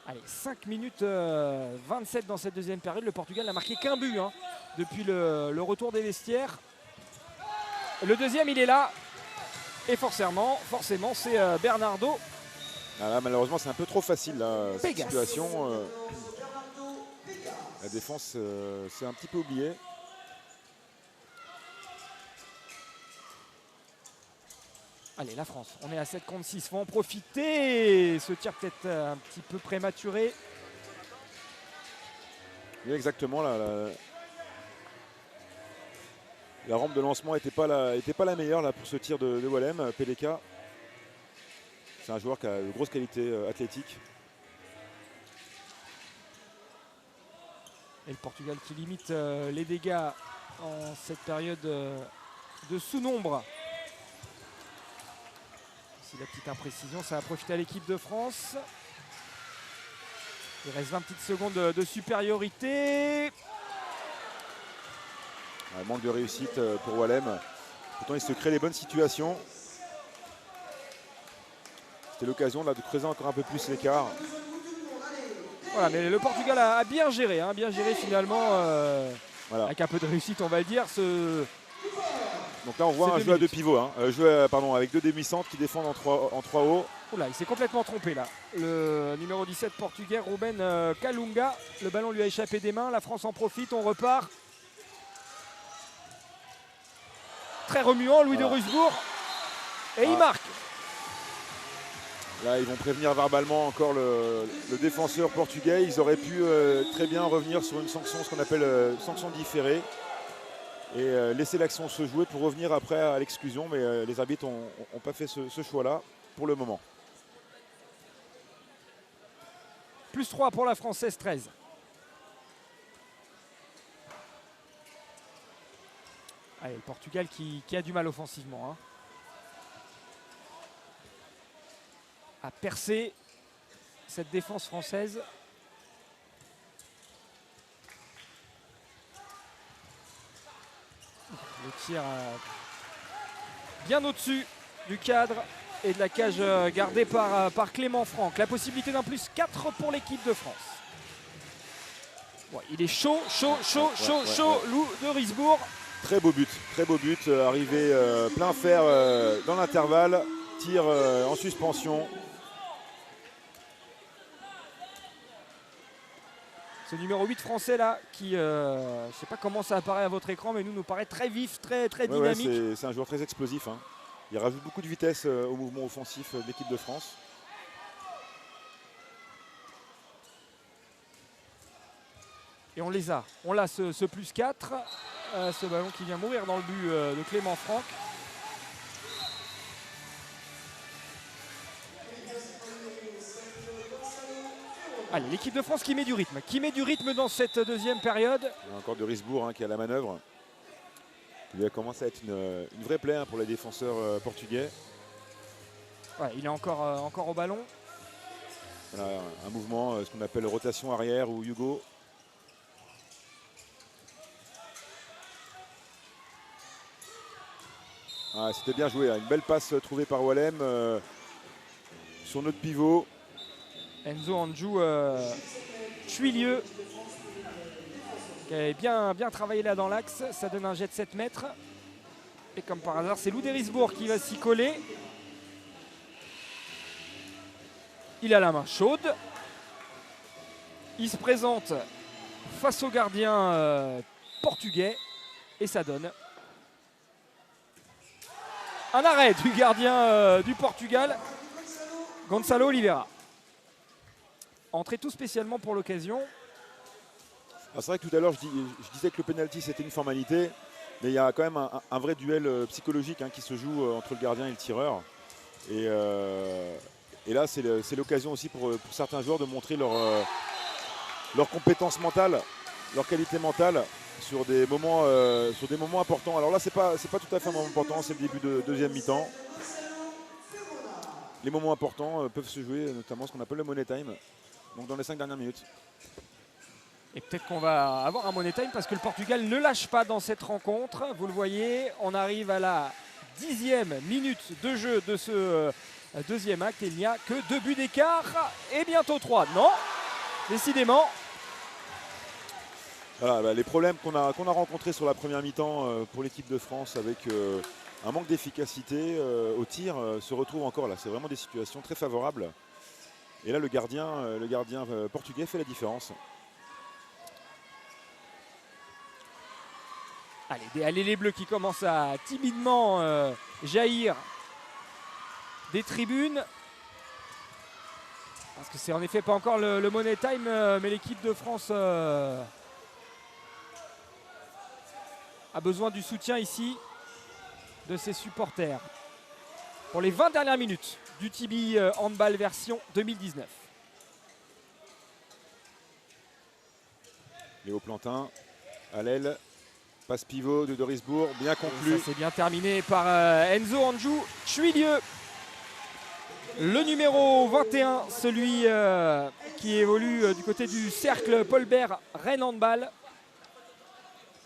Allez, 5 minutes 27 dans cette deuxième période. Le Portugal n'a marqué qu'un but hein, depuis le retour des vestiaires. Le deuxième, il est là. Et forcément c'est Bernardo. Ah là, malheureusement, c'est un peu trop facile là, cette Pégas. situation. La défense s'est un petit peu oubliée. Allez, la France, on est à 7 contre 6, faut en profiter. Ce tir peut-être un petit peu prématuré. Oui, exactement. La rampe de lancement n'était pas la meilleure là, pour ce tir de Wallem. Peleka, c'est un joueur qui a de grosses qualités athlétiques. Et le Portugal qui limite les dégâts en cette période de sous-nombre. Si la petite imprécision, ça a profité à l'équipe de France. Il reste 20 petites secondes de supériorité. Manque de réussite pour Wallem. Pourtant, il se crée les bonnes situations. C'était l'occasion de creuser encore un peu plus l'écart. Voilà, mais le Portugal a bien géré finalement, voilà. Avec un peu de réussite, on va le dire. Donc là, on voit un jeu à deux pivots, hein. Avec deux demi-centres qui défendent en 3 hauts. Oula, il s'est complètement trompé là. Le numéro 17 portugais, Ruben Kalunga. Le ballon lui a échappé des mains. La France en profite, on repart. Très remuant, Louis de Rusbourg. Et il marque. Là, ils vont prévenir verbalement encore le défenseur portugais. Ils auraient pu très bien revenir sur une sanction, ce qu'on appelle sanction différée. Et laisser l'action se jouer pour revenir après à l'exclusion. Mais les arbitres n'ont pas fait ce choix-là pour le moment. Plus 3 pour la Française, 13. Allez, le Portugal qui a du mal offensivement. Hein. À percer cette défense française. Le tir bien au-dessus du cadre et de la cage gardée par Clément Franck. La possibilité d'un plus 4 pour l'équipe de France. Ouais, il est chaud, Lou de Risbourg. Très beau but, arrivé plein fer dans l'intervalle, tir en suspension. Ce numéro 8 français là, qui, je ne sais pas comment ça apparaît à votre écran, mais nous paraît très vif, très dynamique. Ouais, c'est un joueur très explosif. Hein. Il rajoute beaucoup de vitesse au mouvement offensif de l'équipe de France. Et on les a. On l'a ce plus 4. Ce ballon qui vient mourir dans le but de Clément Franck. Allez, l'équipe de France qui met du rythme dans cette deuxième période. Il y a encore de Risbourg qui a la manœuvre. Il va commencer à être une vraie plaie pour les défenseurs portugais. Ouais, il est encore au ballon. Voilà, un mouvement, ce qu'on appelle rotation arrière ou Hugo. Ah, c'était bien joué, une belle passe trouvée par Wallem sur notre pivot. Enzo Anjou Chuilieu qui avait bien travaillé là dans l'axe. Ça donne un jet de 7 mètres. Et comme par hasard, c'est Lou d'Erisbourg qui va s'y coller. Il a la main chaude. Il se présente face au gardien portugais. Et ça donne un arrêt du gardien du Portugal, Gonçalo Oliveira. Entré tout spécialement pour l'occasion. C'est vrai que tout à l'heure, je disais que le penalty, c'était une formalité. Mais il y a quand même un vrai duel psychologique qui se joue entre le gardien et le tireur. Et là, c'est l'occasion aussi pour certains joueurs de montrer leur compétence mentale, leur qualité mentale sur des moments importants. Alors là, c'est pas tout à fait un moment important, c'est le début de deuxième mi-temps. Les moments importants peuvent se jouer, notamment ce qu'on appelle le money time, donc dans les 5 dernières minutes. Et peut-être qu'on va avoir un money time parce que le Portugal ne lâche pas dans cette rencontre. Vous le voyez, on arrive à la 10e minute de jeu de ce deuxième acte. Et il n'y a que 2 buts d'écart et bientôt 3. Non, décidément. Voilà, les problèmes qu'on a rencontrés sur la première mi-temps pour l'équipe de France avec un manque d'efficacité au tir se retrouvent encore là. C'est vraiment des situations très favorables. Et là, le gardien portugais fait la différence. Allez, les Bleus qui commencent à timidement jaillir des tribunes. Parce que c'est en effet pas encore le money time, mais l'équipe de France a besoin du soutien ici de ses supporters. Pour les 20 dernières minutes du Tibi Handball version 2019. Léo Plantin à l'aile. Passe pivot de d'Erisbourg, bien conclu. Ça c'est bien terminé par Enzo Anjou Chuilieu. Le numéro 21, celui qui évolue du côté du cercle Paul-Bert Rennes Handball.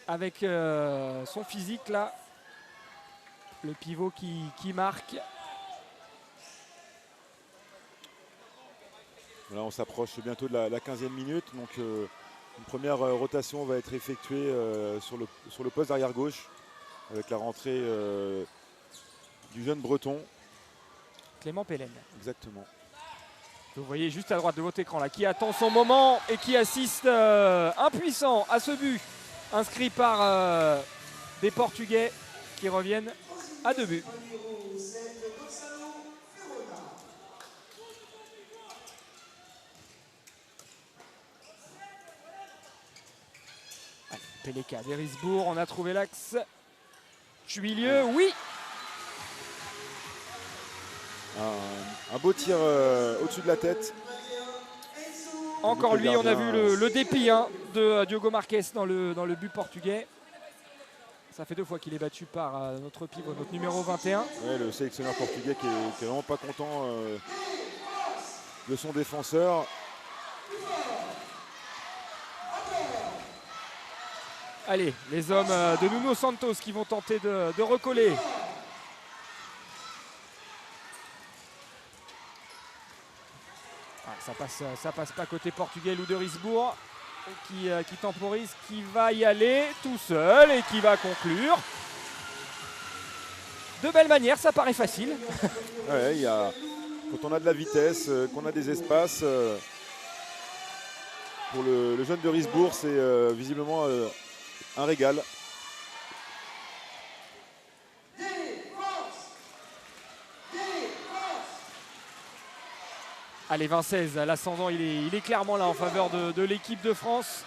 Avec son physique là. Le pivot qui marque. Là on s'approche bientôt de la 15e minute. Donc une première rotation va être effectuée sur le poste d'arrière gauche avec la rentrée du jeune breton. Clément Pellen. Exactement. Vous voyez juste à droite de votre écran là qui attend son moment et qui assiste impuissant à ce but inscrit par des Portugais qui reviennent à 2 buts. Peleka d'Erisbourg, on a trouvé l'axe. Chuilieu, oui. Un beau tir au-dessus de la tête. Encore lui, on a vu le dépit de Diogo Marques dans le but portugais. Ça fait 2 fois qu'il est battu par notre pivot, notre numéro 21. Ouais, le sélectionneur portugais qui est vraiment pas content de son défenseur. Allez, les hommes de Nuno Santos qui vont tenter de recoller. Ça passe pas côté portugais. Lou d'Erisbourg qui temporise, qui va y aller tout seul et qui va conclure. De belle manière, ça paraît facile. Ouais, quand on a de la vitesse, qu'on a des espaces, pour le jeune d'Erisbourg, c'est visiblement un régal. Allez, 20-16, l'ascendant il est clairement là en faveur de l'équipe de France.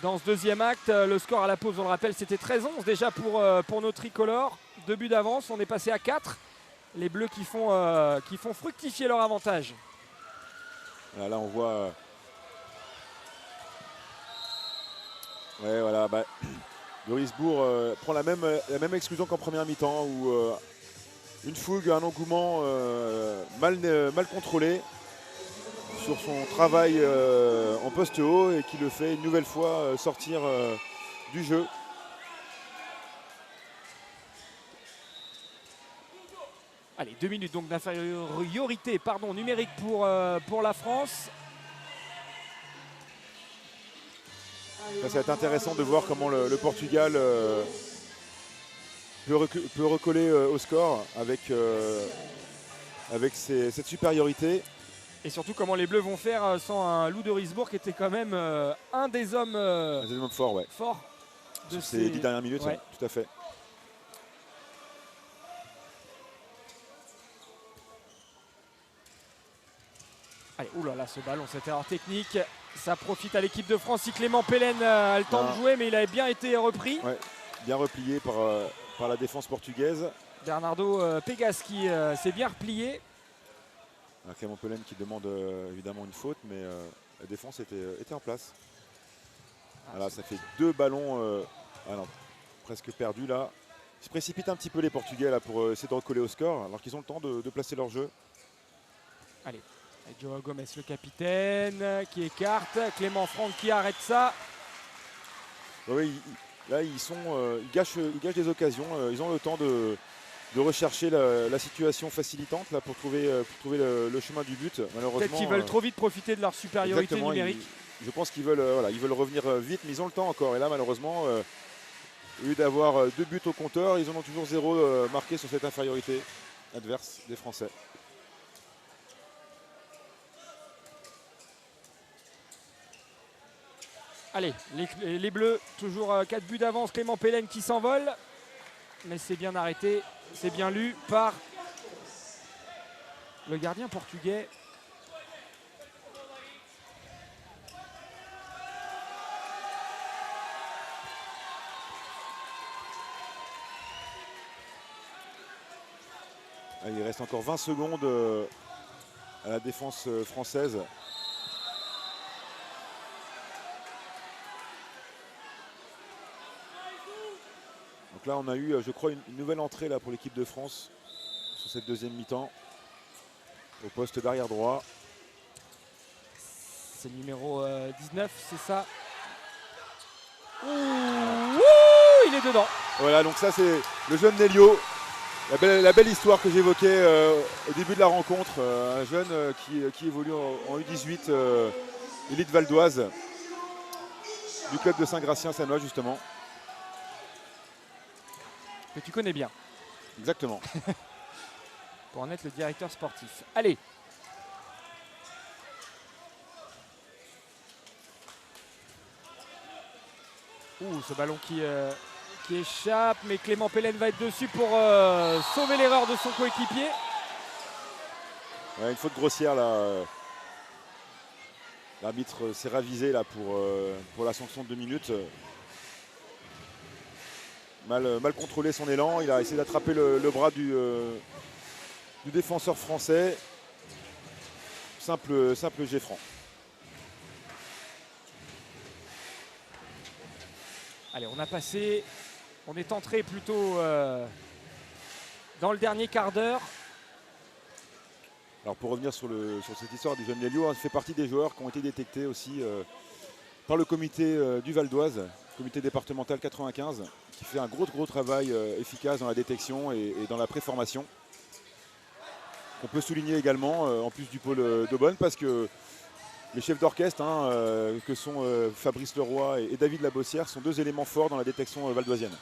Dans ce deuxième acte, le score à la pause, on le rappelle, c'était 13-11 déjà pour nos tricolores. 2 buts d'avance, on est passé à 4. Les Bleus qui font fructifier leur avantage. Là on voit... Ouais, voilà, d'Erisbourg prend la même exclusion qu'en première mi-temps où une fougue, un engouement mal contrôlé sur son travail en poste haut et qui le fait une nouvelle fois sortir du jeu. Allez, 2 minutes donc d'infériorité numérique pour la France. Ça va être intéressant de voir comment le Portugal peut recoller au score avec, cette supériorité. Et surtout comment les Bleus vont faire sans un Lou de Risbourg qui était quand même un des hommes forts, ouais. de ces 10 dernières minutes, ouais. Tout à fait. Allez, oulala, ce ballon, cette erreur technique, ça profite à l'équipe de France. Si Clément Pellen a le temps de jouer, mais il avait bien été repris. Ouais, bien replié par la défense portugaise. Bernardo Pegas qui s'est bien replié. Clément Pellen qui demande évidemment une faute, mais la défense était en place. Voilà, ça fait 2 ballons presque perdus là. Ils se précipitent un petit peu les Portugais là, pour essayer de recoller au score, alors qu'ils ont le temps de placer leur jeu. Allez. Joao Gomes, le capitaine, qui écarte. Clément Franck qui arrête ça. Oui, là, ils gâchent des occasions. Ils ont le temps de rechercher la situation facilitante là, pour trouver le chemin du but. Malheureusement, peut-être qu'ils veulent trop vite profiter de leur supériorité numérique. Je pense qu'ils veulent revenir vite, mais ils ont le temps encore. Et là, malheureusement, au lieu d'avoir 2 buts au compteur, ils en ont toujours 0 marqué sur cette infériorité adverse des Français. Allez, les Bleus, toujours 4 buts d'avance. Clément Pellen qui s'envole. Mais c'est bien arrêté, c'est bien lu par le gardien portugais. Il reste encore 20 secondes à la défense française. Donc là, on a eu, je crois, une nouvelle entrée là, pour l'équipe de France sur cette deuxième mi-temps au poste d'arrière droit. C'est le numéro 19, c'est ça. Ouh, il est dedans. Voilà, donc ça c'est le jeune Nelio. La belle histoire que j'évoquais au début de la rencontre. Un jeune qui évolue en U18 élite valdoise du club de Saint-Gratien-Sannois justement. Que tu connais bien. Exactement. Pour en être le directeur sportif. Allez. Ouh, ce ballon qui échappe, mais Clément Pellen va être dessus pour sauver l'erreur de son coéquipier. Ouais, une faute grossière là. L'arbitre s'est ravisé là pour la sanction de 2 minutes. Mal contrôlé son élan, il a essayé d'attraper le bras du défenseur français. Simple jet franc. Allez, on a passé, on est entré plutôt dans le dernier quart d'heure. Alors pour revenir sur cette histoire du jeune Nelio, il fait partie des joueurs qui ont été détectés aussi par le comité du Val d'Oise, comité départemental 95, qui fait un gros travail efficace dans la détection et dans la préformation. On peut souligner également, en plus du pôle d'Aubonne, parce que les chefs d'orchestre, que sont Fabrice Leroy et David Labossière, sont 2 éléments forts dans la détection valdoisienne.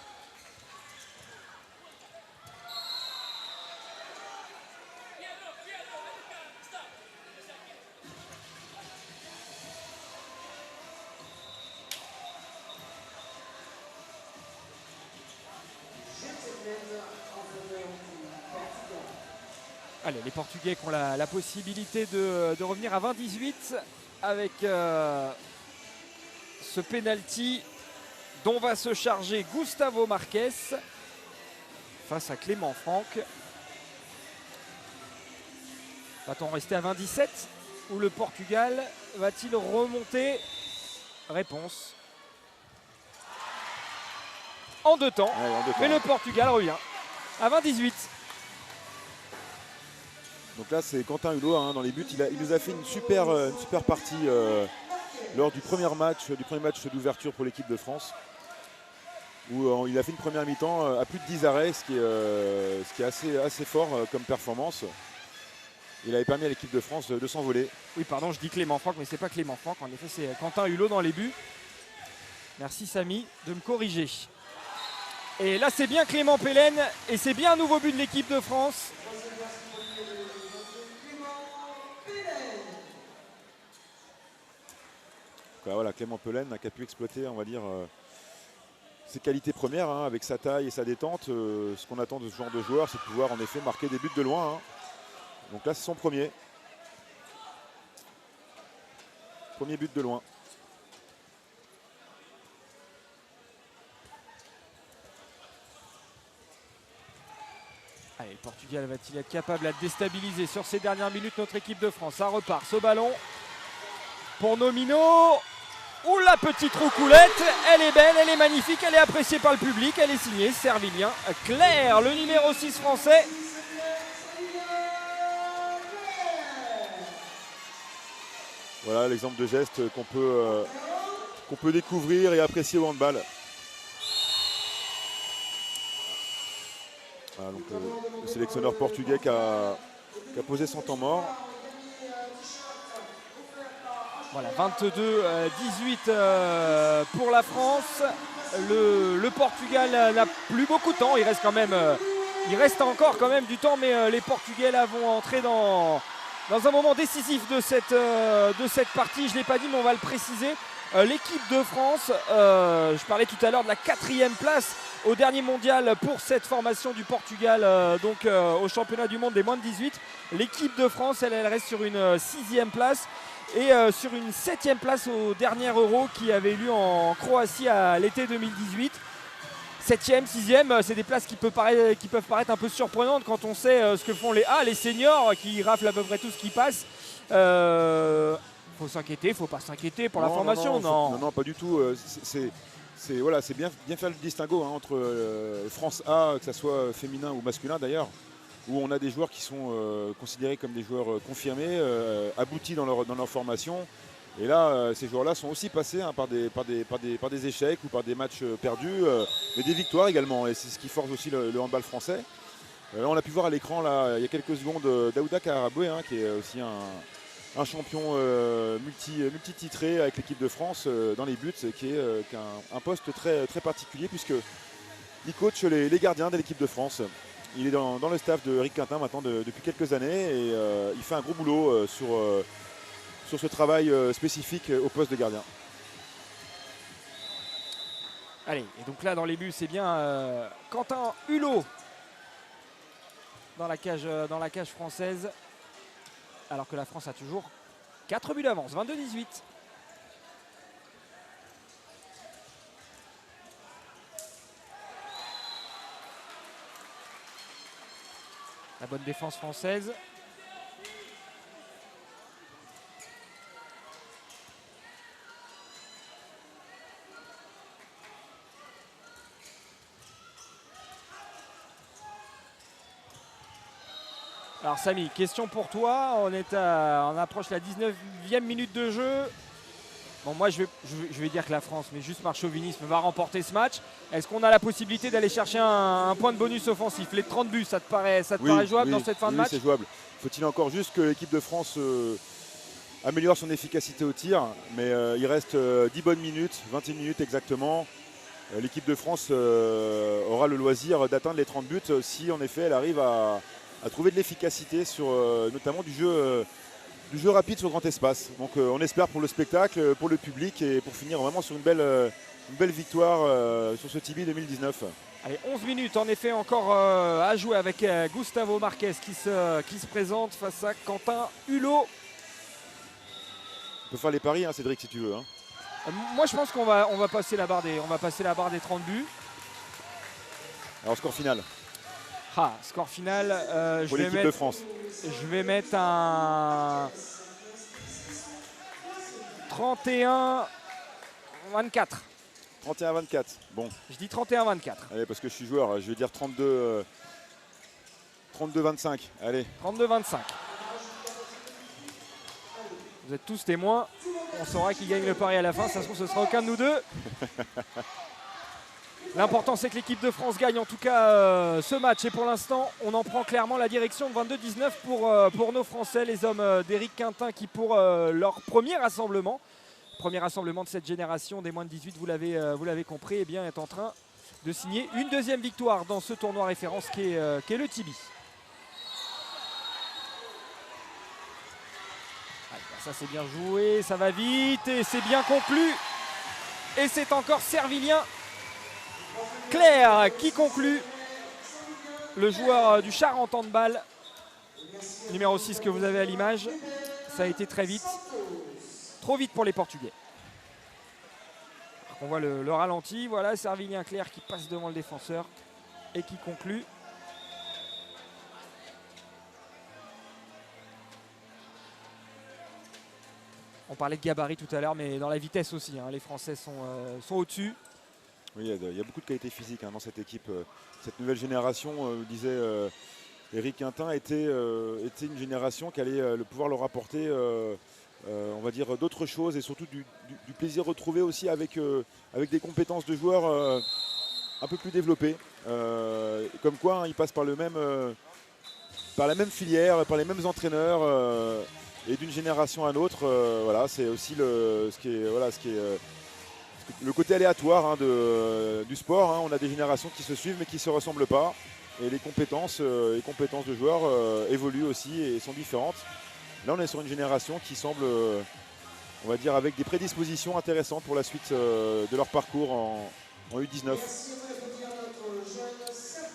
Allez, les Portugais qui ont la possibilité de revenir à 20-18 avec ce penalty dont va se charger Gustavo Marques face à Clément Franck. Va-t-on rester à 20-17 ou le Portugal va-t-il remonter? Réponse en 2 temps. Ouais, en 2 temps. Mais le Portugal revient à 20-18. Donc là c'est Quentin Hulot dans les buts. Il nous a fait une super partie lors du premier match d'ouverture pour l'équipe de France, où il a fait une première mi-temps à plus de 10 arrêts, ce qui est assez fort comme performance. Il avait permis à l'équipe de France de s'envoler. Oui, pardon, je dis Clément Franck, mais c'est pas Clément Franck. En effet, c'est Quentin Hulot dans les buts. Merci Samy de me corriger. Et là c'est bien Clément Pellène et c'est bien un nouveau but de l'équipe de France. Voilà, Clément Pellène qui a pu exploiter, on va dire, ses qualités premières, hein, avec sa taille et sa détente. Ce qu'on attend de ce genre de joueur, c'est de pouvoir en effet marquer des buts de loin. Hein. Donc là, c'est son premier. Premier but de loin. Allez, le Portugal va-t-il être capable de déstabiliser sur ces dernières minutes notre équipe de France? Ça repart, ce ballon pour Nomino. Ouh, la petite roucoulette, elle est belle, elle est magnifique, elle est appréciée par le public, elle est signée Servilien Claire, le numéro 6 français. Voilà l'exemple de geste qu'on peut découvrir et apprécier au handball. Voilà, donc, le sélectionneur portugais qui a posé son temps mort. Voilà, 22-18 pour la France. Le Portugal n'a plus beaucoup de temps. Il reste encore quand même du temps, mais les Portugais là, vont entrer dans un moment décisif de cette partie. Je ne l'ai pas dit, mais on va le préciser. L'équipe de France, je parlais tout à l'heure de la 4e place au dernier mondial pour cette formation du Portugal, donc au championnat du monde des moins de 18. L'équipe de France, elle reste sur une 6e place. Et sur une 7e place au dernier Euro qui avait eu lieu en Croatie à l'été 2018. 7e, 6e, c'est des places qui peuvent paraître un peu surprenantes quand on sait ce que font les seniors qui raflent à peu près tout ce qui passe. Faut s'inquiéter, faut pas s'inquiéter pour la formation, non. Non, pas du tout. C'est bien faire le distinguo hein, entre France A, que ce soit féminin ou masculin d'ailleurs, où on a des joueurs qui sont considérés comme des joueurs confirmés, aboutis dans leur formation. Et là, ces joueurs-là sont aussi passés hein, par des échecs ou par des matchs perdus, mais des victoires également. Et c'est ce qui forge aussi le handball français. Là, on a pu voir à l'écran, il y a quelques secondes, Daouda Karaboué, hein, qui est aussi un champion multi-titré avec l'équipe de France dans les buts, qui est un poste très, très particulier puisqu'il coach les gardiens de l'équipe de France. Il est dans le staff de Eric Quintin maintenant depuis quelques années et il fait un gros boulot sur ce travail spécifique au poste de gardien. Allez, et donc là dans les buts c'est bien Quentin Hulot dans la cage française, alors que la France a toujours 4 buts d'avance, 22-18. La bonne défense française. Alors Samy, question pour toi. On approche la 19e minute de jeu. Bon, moi je vais dire que la France, mais juste par chauvinisme, va remporter ce match. Est-ce qu'on a la possibilité d'aller chercher un point de bonus offensif? Les 30 buts, ça te paraît jouable dans cette fin de match? Oui, c'est jouable. Faut-il encore juste que l'équipe de France améliore son efficacité au tir. Mais il reste 10 bonnes minutes, 21 minutes exactement. L'équipe de France aura le loisir d'atteindre les 30 buts si en effet elle arrive à trouver de l'efficacité sur notamment du jeu rapide sur grand espace. Donc on espère pour le spectacle, pour le public et pour finir vraiment sur une belle victoire sur ce Tibi 2019. Allez, 11 minutes en effet encore à jouer avec Gustavo Marquez qui se présente face à Quentin Hulot. On peut faire les paris, hein, Cédric, si tu veux. Hein. Moi je pense qu'on va passer la barre des 30 buts. Alors score final. Score final, pour l'équipe de France. Je vais mettre un 31-24. 31-24, bon. Je dis 31-24. Allez, parce que je suis joueur, je vais dire 32-25. Allez. 32-25. Vous êtes tous témoins. On saura qui gagne le pari à la fin. Ça se trouve, ce sera aucun de nous deux. L'important c'est que l'équipe de France gagne en tout cas ce match et pour l'instant on en prend clairement la direction de 22-19 pour nos Français, les hommes d'Eric Quintin qui pour leur premier rassemblement de cette génération des moins de 18, vous l'avez compris, eh bien, est en train de signer une deuxième victoire dans ce tournoi référence qui est le Tibi. Ça c'est bien joué, ça va vite et c'est bien conclu. Et c'est encore Servilien Claire qui conclut. Le joueur du Charente Handball, numéro 6 que vous avez à l'image. Ça a été très vite, trop vite pour les Portugais. On voit le ralenti, voilà Servilien Claire qui passe devant le défenseur et qui conclut. On parlait de gabarit tout à l'heure, mais dans la vitesse aussi, hein, les Français sont au-dessus. Oui, il y a beaucoup de qualité physique dans cette équipe. Cette nouvelle génération, disait Eric Quintin, était une génération qui allait pouvoir leur apporter, on va dire, d'autres choses et surtout du plaisir retrouvé aussi avec des compétences de joueurs un peu plus développées. Comme quoi, hein, ils passent par la même filière, par les mêmes entraîneurs. Et d'une génération à l'autre, voilà, c'est aussi le côté aléatoire hein, du sport. Hein. On a des générations qui se suivent mais qui ne se ressemblent pas. Et les compétences de joueurs évoluent aussi et sont différentes. Là, on est sur une génération qui semble, on va dire, avec des prédispositions intéressantes pour la suite de leur parcours en U19.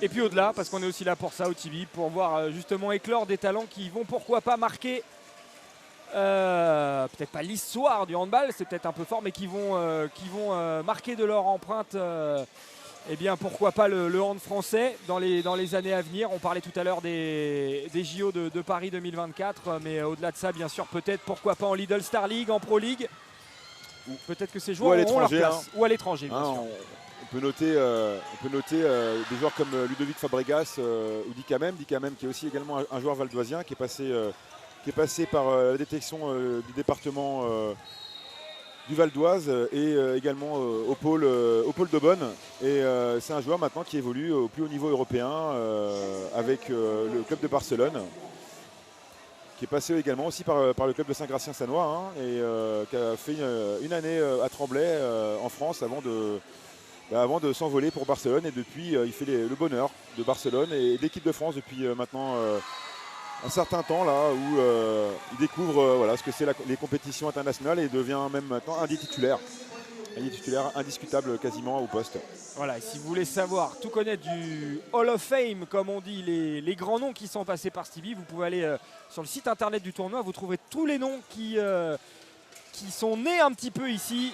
Et puis au-delà, parce qu'on est aussi là pour ça au Tibi, pour voir justement éclore des talents qui vont pourquoi pas marquer peut-être pas l'histoire du handball, c'est peut-être un peu fort, mais qui vont marquer de leur empreinte, eh bien pourquoi pas le hand français dans les années à venir. On parlait tout à l'heure des JO de Paris 2024, mais au-delà de ça, bien sûr, peut-être pourquoi pas en Lidl Star League, en Pro League, ou peut-être que ces joueurs auront leur place, ou à l'étranger, bien sûr. On peut noter des joueurs comme Ludovic Fabregas ou Dicamem qui est aussi également un joueur valdoisien qui est passé par la détection du département du Val d'Oise et également au pôle de Bonn. Et c'est un joueur maintenant qui évolue au plus haut niveau européen avec le club de Barcelone, qui est passé également aussi par le club de Saint-Gratien-Sannois hein, et qui a fait une année à Tremblay en France avant de s'envoler pour Barcelone. Et depuis, il fait le bonheur de Barcelone et d'équipe de France depuis maintenant un certain temps là où il découvre voilà, ce que c'est les compétitions internationales et devient même maintenant un des titulaires indiscutable quasiment au poste. Voilà, et si vous voulez savoir, tout connaître du Hall of Fame, comme on dit, les grands noms qui sont passés par Stevie, vous pouvez aller sur le site internet du tournoi, vous trouvez tous les noms qui sont nés un petit peu ici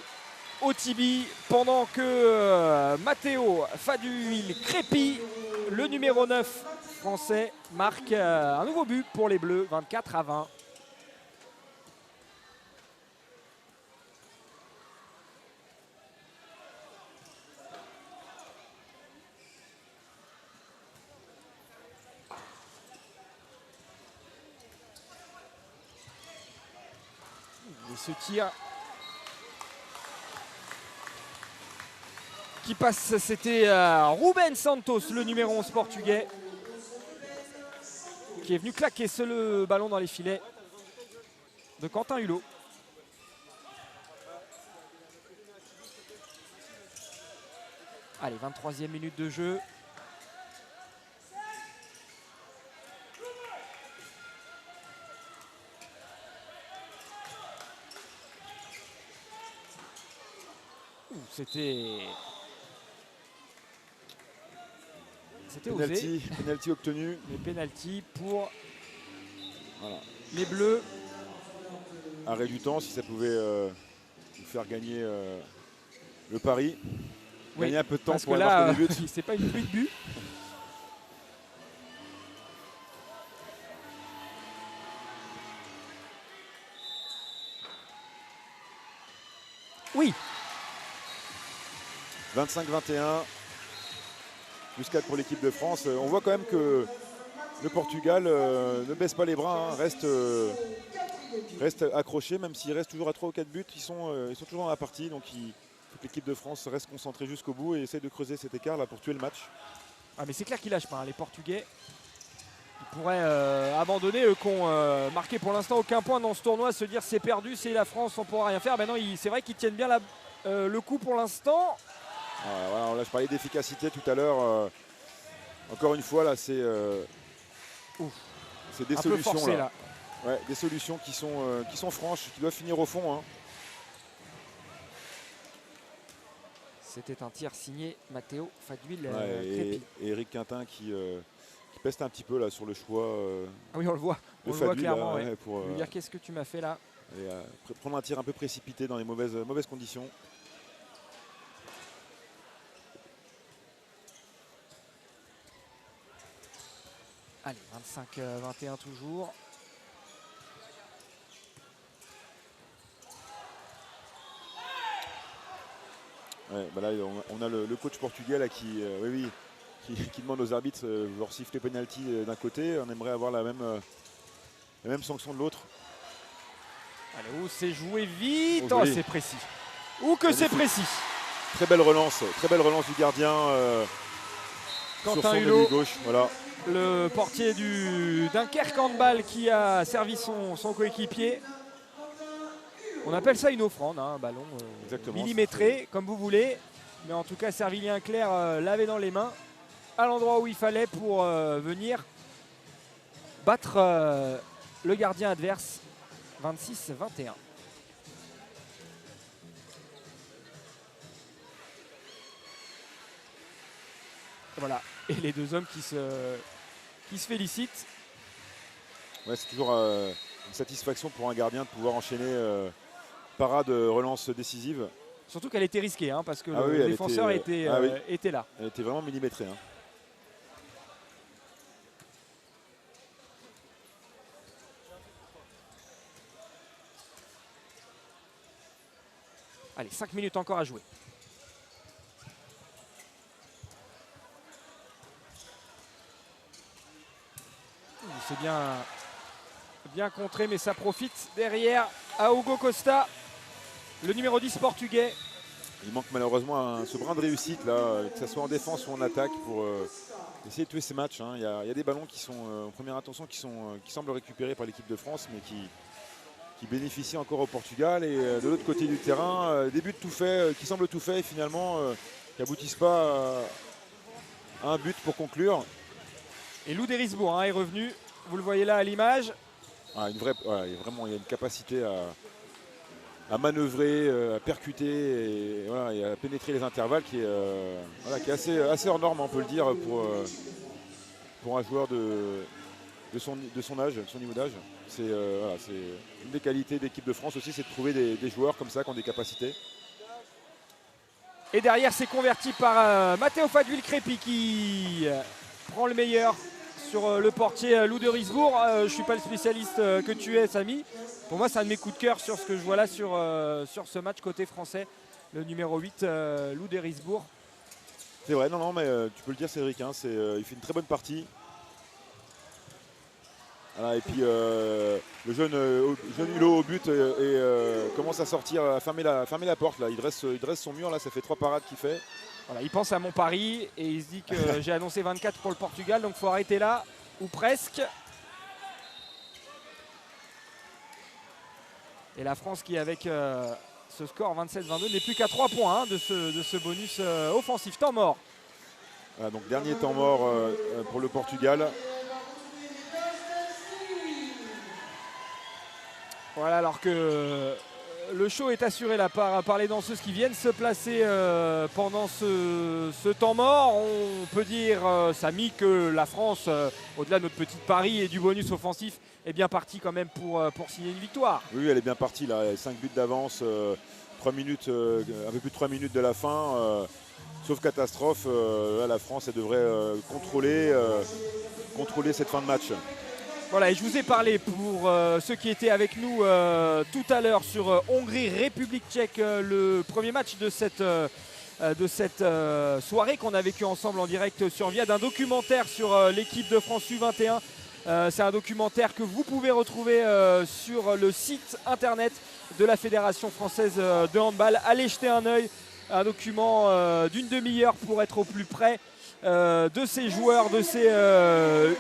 au Tibi, pendant que Matteo Faduil-Crépy, le numéro 9 français, marque un nouveau but pour les Bleus, 24-20. Et ce tir qui passe, c'était Ruben Santos, le numéro 11 portugais, qui est venu claquer le ballon dans les filets de Quentin Hulot. Allez, 23e minute de jeu. C'était osé. Penalty obtenu. Les pénaltys pour les Bleus. Arrêt du temps, si ça pouvait nous faire gagner le pari. Oui, gagner un peu de temps parce pour que marquer là, des buts. c'est pas une pluie de buts. Oui. 25-21. Plus 4 pour l'équipe de France. On voit quand même que le Portugal ne baisse pas les bras, hein, reste accroché, même s'il reste toujours à 3 ou 4 buts. Ils sont toujours dans la partie, donc il faut que l'équipe de France reste concentrée jusqu'au bout et essaie de creuser cet écart là pour tuer le match. Ah, mais c'est clair qu'ils lâchent pas, hein. Les Portugais, ils pourraient abandonner, eux qui ont marqué pour l'instant aucun point dans ce tournoi, se dire c'est perdu, c'est la France, on pourra rien faire. Ben non, c'est vrai qu'ils tiennent bien le coup pour l'instant. Voilà, là, je parlais d'efficacité tout à l'heure. Encore une fois, là, c'est des un solutions. peu forcé, là. Ouais, des solutions qui sont franches, qui doivent finir au fond. Hein. C'était un tir signé Matteo Fadwil. Et Eric Quintin qui peste un petit peu là sur le choix. Ah oui, on le voit. On le voit clairement. Là, pour lui dire qu'est-ce que tu m'as fait là. Et prendre un tir un peu précipité dans les mauvaises conditions. Allez, 25-21 toujours. Ouais, bah là, on a le coach portugais là, qui demande aux arbitres de leur siffler penalty d'un côté. On aimerait avoir la même sanction de l'autre. Allez, où c'est joué vite. Oh, c'est précis. Où que c'est précis. Très belle relance du gardien. Quentin Hulot, gauche, voilà. Le portier du Dunkerque Handball qui a servi son coéquipier. On appelle ça une offrande, hein, un ballon millimétré, comme vous voulez. Mais en tout cas, Servilien Clair l'avait dans les mains, à l'endroit où il fallait pour venir battre le gardien adverse, 26-21. Voilà, et les deux hommes qui se félicitent. Ouais, c'est toujours une satisfaction pour un gardien de pouvoir enchaîner parade, relance décisive. Surtout qu'elle était risquée, hein, parce que le défenseur était là. Elle était vraiment millimétrée. Hein. Allez, 5 minutes encore à jouer. C'est bien contré, mais ça profite derrière à Hugo Costa, le numéro 10 portugais. Il manque malheureusement ce brin de réussite, là, que ce soit en défense ou en attaque, pour essayer de tuer ces matchs. Hein. Il y a des ballons qui sont en première intention qui semblent récupérés par l'équipe de France, mais qui bénéficient encore au Portugal. Et de l'autre côté du terrain, des buts tout faits, qui semblent tout faits et finalement qui n'aboutissent pas à un but pour conclure. Et Lou Derisbourg est revenu, vous le voyez là à l'image. Vraiment, il y a une capacité à manœuvrer, à percuter et à pénétrer les intervalles qui est assez hors norme, on peut le dire, pour un joueur de son âge, de son niveau d'âge. C'est une des qualités d'équipe de France aussi, c'est de trouver des joueurs comme ça qui ont des capacités. Et derrière, c'est converti par Matteo Fadwil-Crépy qui prend le meilleur sur le portier Lou Derisbourg. Je ne suis pas le spécialiste que tu es, Samy. Pour moi, c'est un de mes coups de cœur sur ce que je vois là sur ce match côté français. Le numéro 8, Lou Derisbourg. C'est vrai, non, mais tu peux le dire, Cédric. Hein, il fait une très bonne partie. Voilà, et puis le jeune Hulot au but commence à sortir, à fermer la porte. Là. Il dresse son mur, là, ça fait 3 parades qu'il fait. Voilà, il pense à mon pari et il se dit que j'ai annoncé 24 pour le Portugal, donc il faut arrêter là, ou presque. Et la France qui, avec ce score 27-22, n'est plus qu'à 3 points de ce bonus offensif. Temps mort. Voilà, donc dernier temps mort pour le Portugal. Voilà, alors que le show est assuré là par les danseuses qui viennent se placer pendant ce temps mort. On peut dire, Samy, que la France, au-delà de notre petite pari et du bonus offensif, est bien partie quand même pour signer une victoire. Oui, elle est bien partie là, 5 buts d'avance, 3 minutes, un peu plus de 3 minutes de la fin. Sauf catastrophe, là, la France elle devrait contrôler cette fin de match. Voilà, et je vous ai parlé pour ceux qui étaient avec nous tout à l'heure sur Hongrie-République tchèque, le premier match de cette soirée qu'on a vécu ensemble en direct sur VIA, d'un documentaire sur l'équipe de France U21. C'est un documentaire que vous pouvez retrouver sur le site internet de la Fédération française de handball. Allez jeter un œil, un document d'une demi-heure pour être au plus près de ces joueurs, de ces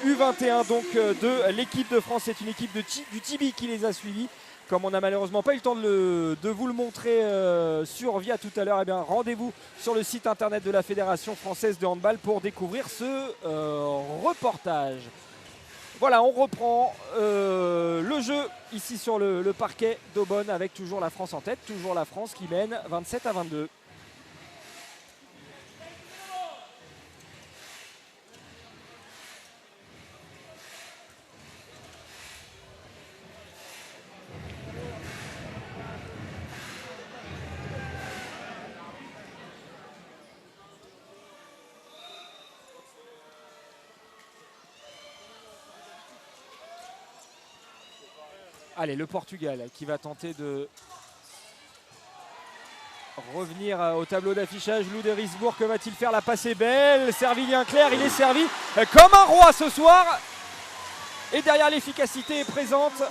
U21 donc de l'équipe de France. C'est une équipe du Tibi qui les a suivis. Comme on n'a malheureusement pas eu le temps de vous le montrer sur VIA tout à l'heure, eh bien rendez-vous sur le site internet de la Fédération française de handball pour découvrir ce reportage. Voilà, on reprend le jeu ici sur le parquet d'Aubonne avec toujours la France en tête, toujours la France qui mène 27-22. Allez, le Portugal qui va tenter de revenir au tableau d'affichage. Lou Derisbourg, que va-t-il faire? La passe est belle, Servilien clair, il est servi comme un roi ce soir. Et derrière, l'efficacité est présente.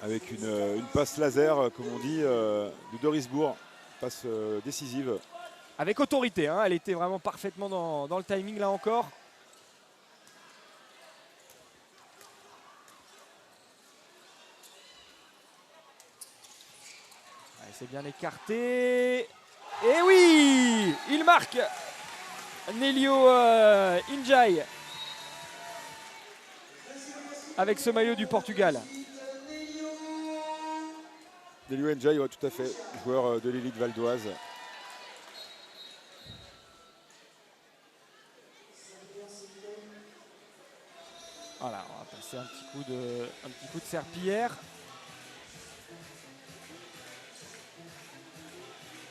Avec une passe laser, comme on dit, de Derisbourg, passe décisive. Avec autorité, hein, elle était vraiment parfaitement dans le timing là encore. C'est bien écarté. Et oui, il marque. Nélio Injai avec ce maillot du Portugal. Nélio Injai, ouais, tout à fait, joueur de l'élite valdoise. Voilà, on va passer un petit coup de serpillière.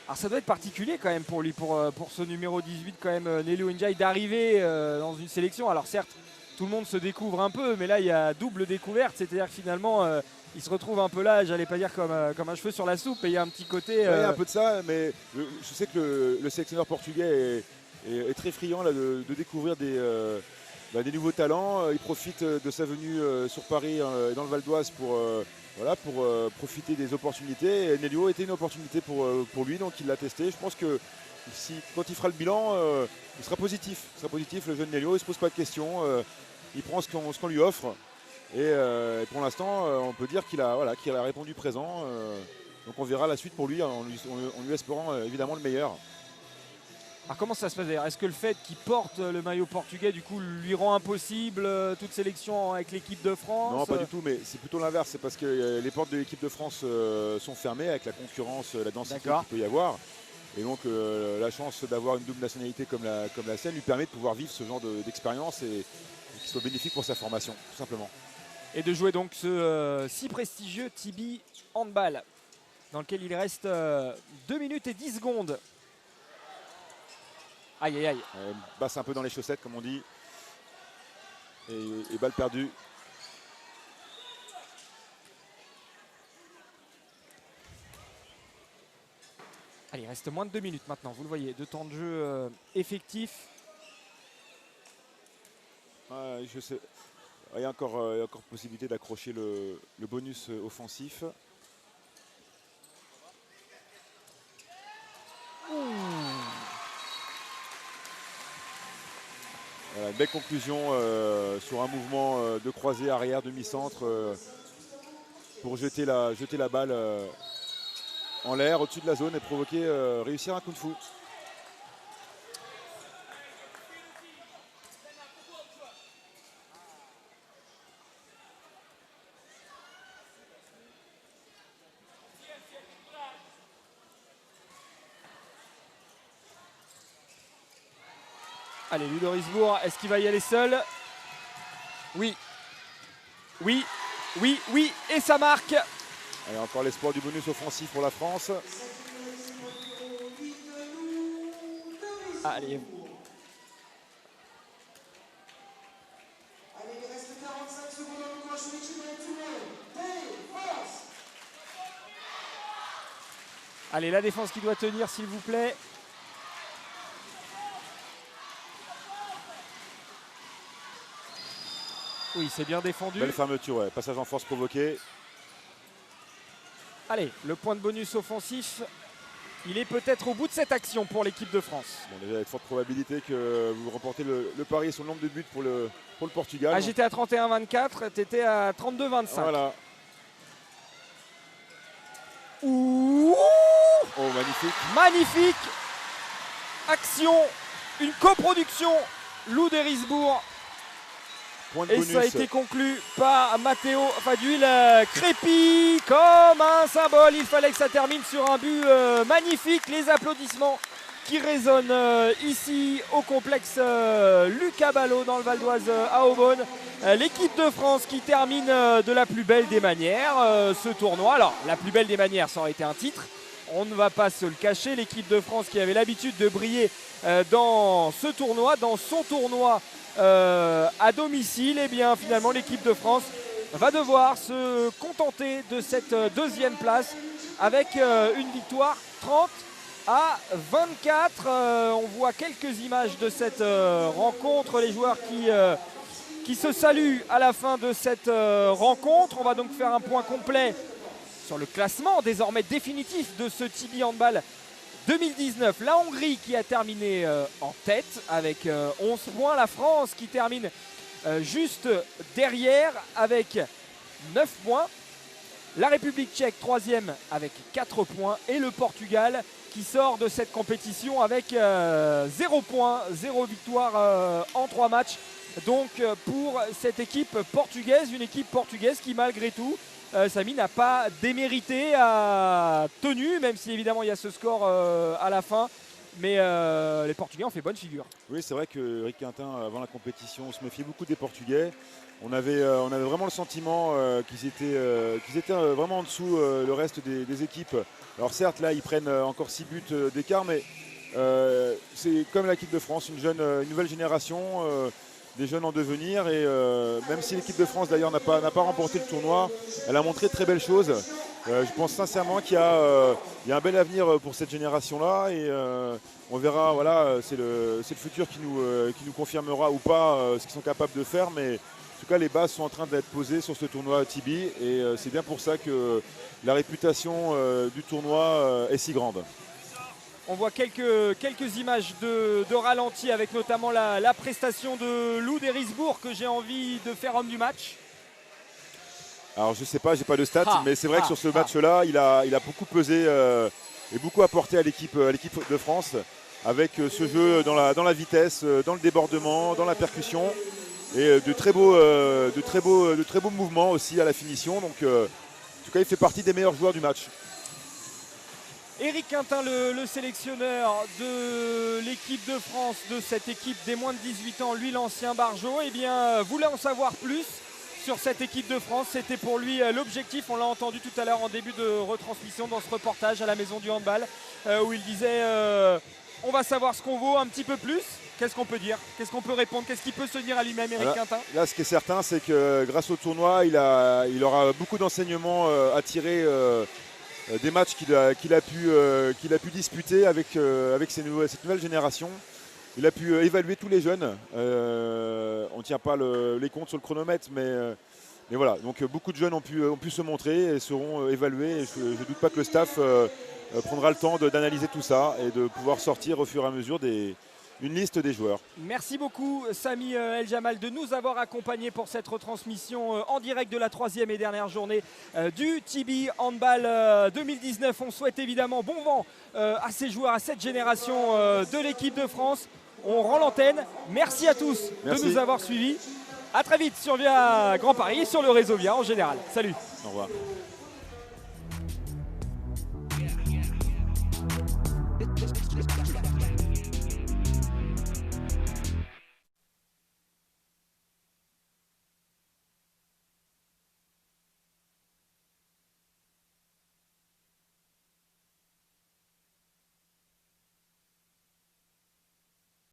Alors ça doit être particulier quand même pour lui, pour ce numéro 18 quand même, Nélio Injai, d'arriver dans une sélection. Alors certes, tout le monde se découvre un peu, mais là il y a double découverte, c'est-à-dire que finalement il se retrouve un peu là, j'allais pas dire comme un cheveu sur la soupe, et il y a un petit côté... Ouais, il y a un peu de ça, mais je sais que le sélectionneur portugais est très friand là, de découvrir des nouveaux talents. Il profite de sa venue sur Paris et dans le Val d'Oise pour profiter des opportunités. Et Nélio était une opportunité pour lui, donc il l'a testé. Je pense que quand il fera le bilan, il sera positif. Le jeune Nélio, il ne se pose pas de questions. Il prend ce qu'on lui offre. Et pour l'instant, on peut dire qu'il a répondu présent. Donc on verra la suite pour lui, en lui espérant évidemment le meilleur. Alors comment ça se passe d'ailleurs? Est-ce que le fait qu'il porte le maillot portugais du coup lui rend impossible toute sélection avec l'équipe de France? Non, pas du tout, mais c'est plutôt l'inverse. C'est parce que les portes de l'équipe de France sont fermées avec la concurrence, la densité qu'il peut y avoir. Et donc la chance d'avoir une double nationalité comme la sienne lui permet de pouvoir vivre ce genre d'expérience et qu'il soit bénéfique pour sa formation, tout simplement. Et de jouer donc ce si prestigieux Tibi Handball, dans lequel il reste 2 minutes et 10 secondes. Aïe aïe aïe. Basse un peu dans les chaussettes comme on dit. Et balle perdue. Allez, il reste moins de 2 minutes maintenant, vous le voyez. 2 temps de jeu effectifs. Je sais. Il y a encore possibilité d'accrocher le bonus offensif. Voilà, une belle conclusion sur un mouvement de croisée arrière demi-centre pour jeter la balle en l'air au-dessus de la zone et provoquer, réussir un coup de fou. Allez, Lou Derisbourg, est-ce qu'il va y aller seul? Oui. Oui, oui, oui, et ça marque. Allez, encore l'espoir du bonus offensif pour la France. Allez. Allez, la défense qui doit tenir, s'il vous plaît. Oui, c'est bien défendu. Belle fermeture, ouais. Passage en force provoqué. Allez, le point de bonus offensif. Il est peut-être au bout de cette action pour l'équipe de France. Bon, déjà, il y a de fortes probabilités que vous remportez le pari sur le nombre de buts pour le Portugal. Ah, j'étais à 31-24, tu étais à 32-25. Voilà. Ouh, oh, magnifique. Magnifique action, une coproduction Loup d'Erisbourg. Et bonus. ça a été conclu par Matteo Fadul. Crépi comme un symbole. Il fallait que ça termine sur un but magnifique. Les applaudissements qui résonnent ici au complexe Lucas Ballot dans le Val d'Oise à Aubonne. L'équipe de France qui termine de la plus belle des manières ce tournoi. Alors la plus belle des manières, ça aurait été un titre. On ne va pas se le cacher. L'équipe de France qui avait l'habitude de briller dans ce tournoi, dans son tournoi à domicile, et bien finalement l'équipe de France va devoir se contenter de cette deuxième place avec une victoire 30-24. On voit quelques images de cette rencontre, les joueurs qui se saluent à la fin de cette rencontre. On va donc faire un point complet sur le classement désormais définitif de ce TIBI Handball 2019. La Hongrie qui a terminé en tête avec 11 points. La France qui termine juste derrière avec 9 points. La République tchèque 3e avec 4 points. Et le Portugal qui sort de cette compétition avec 0 points, 0 victoire en 3 matchs. Donc pour cette équipe portugaise, une équipe portugaise qui malgré tout, Samy, n'a pas démérité, a tenu, même si évidemment il y a ce score à la fin. Mais les Portugais ont fait bonne figure. Oui, c'est vrai que Eric Quintin, avant la compétition, se méfiait beaucoup des Portugais. On avait vraiment le sentiment qu'ils étaient vraiment en dessous le reste des équipes. Alors certes, là, ils prennent encore 6 buts d'écart, mais c'est comme l'équipe de France, une nouvelle génération, des jeunes en devenir. Et même si l'équipe de France, d'ailleurs, n'a pas remporté le tournoi, elle a montré de très belles choses. Je pense sincèrement qu'il y a un bel avenir pour cette génération-là. Et on verra, voilà, c'est le futur qui nous confirmera ou pas ce qu'ils sont capables de faire. Mais en tout cas, les bases sont en train d'être posées sur ce tournoi TIBI. Et c'est bien pour ça que la réputation du tournoi est si grande. On voit quelques images de ralenti avec notamment la prestation de Loup d'Erisbourg que j'ai envie de faire homme du match. Alors je sais pas, j'ai pas de stats, mais c'est vrai que sur ce match-là, il a beaucoup pesé et beaucoup apporté à l'équipe de France avec ce jeu dans la vitesse, dans le débordement, dans la percussion et de très beaux mouvements aussi à la finition. Donc en tout cas, il fait partie des meilleurs joueurs du match. Eric Quintin, le sélectionneur de l'équipe de France, de cette équipe des moins de 18 ans, lui l'ancien Barjot, eh bien, voulait en savoir plus sur cette équipe de France. C'était pour lui l'objectif, on l'a entendu tout à l'heure en début de retransmission dans ce reportage à la Maison du Handball, où il disait on va savoir ce qu'on vaut un petit peu plus. Qu'est-ce qu'on peut dire? Qu'est-ce qu'on peut répondre? Qu'est-ce qu'il peut se dire à lui-même, Eric Quintin? Là, ce qui est certain, c'est que grâce au tournoi, il aura beaucoup d'enseignements à tirer des matchs qu'il a pu disputer avec cette nouvelle génération. Il a pu évaluer tous les jeunes. On ne tient pas les comptes sur le chronomètre, mais voilà. Donc beaucoup de jeunes ont pu se montrer et seront évalués. Et je ne doute pas que le staff prendra le temps d'analyser tout ça et de pouvoir sortir au fur et à mesure une liste des joueurs. Merci beaucoup Samy El Jamal de nous avoir accompagnés pour cette retransmission en direct de la 3e et dernière journée du TIBI Handball 2019. On souhaite évidemment bon vent à ces joueurs, à cette génération de l'équipe de France. On rend l'antenne. Merci à tous de nous avoir suivis. A très vite sur Via Grand Paris et sur le réseau Via en général. Salut. Au revoir.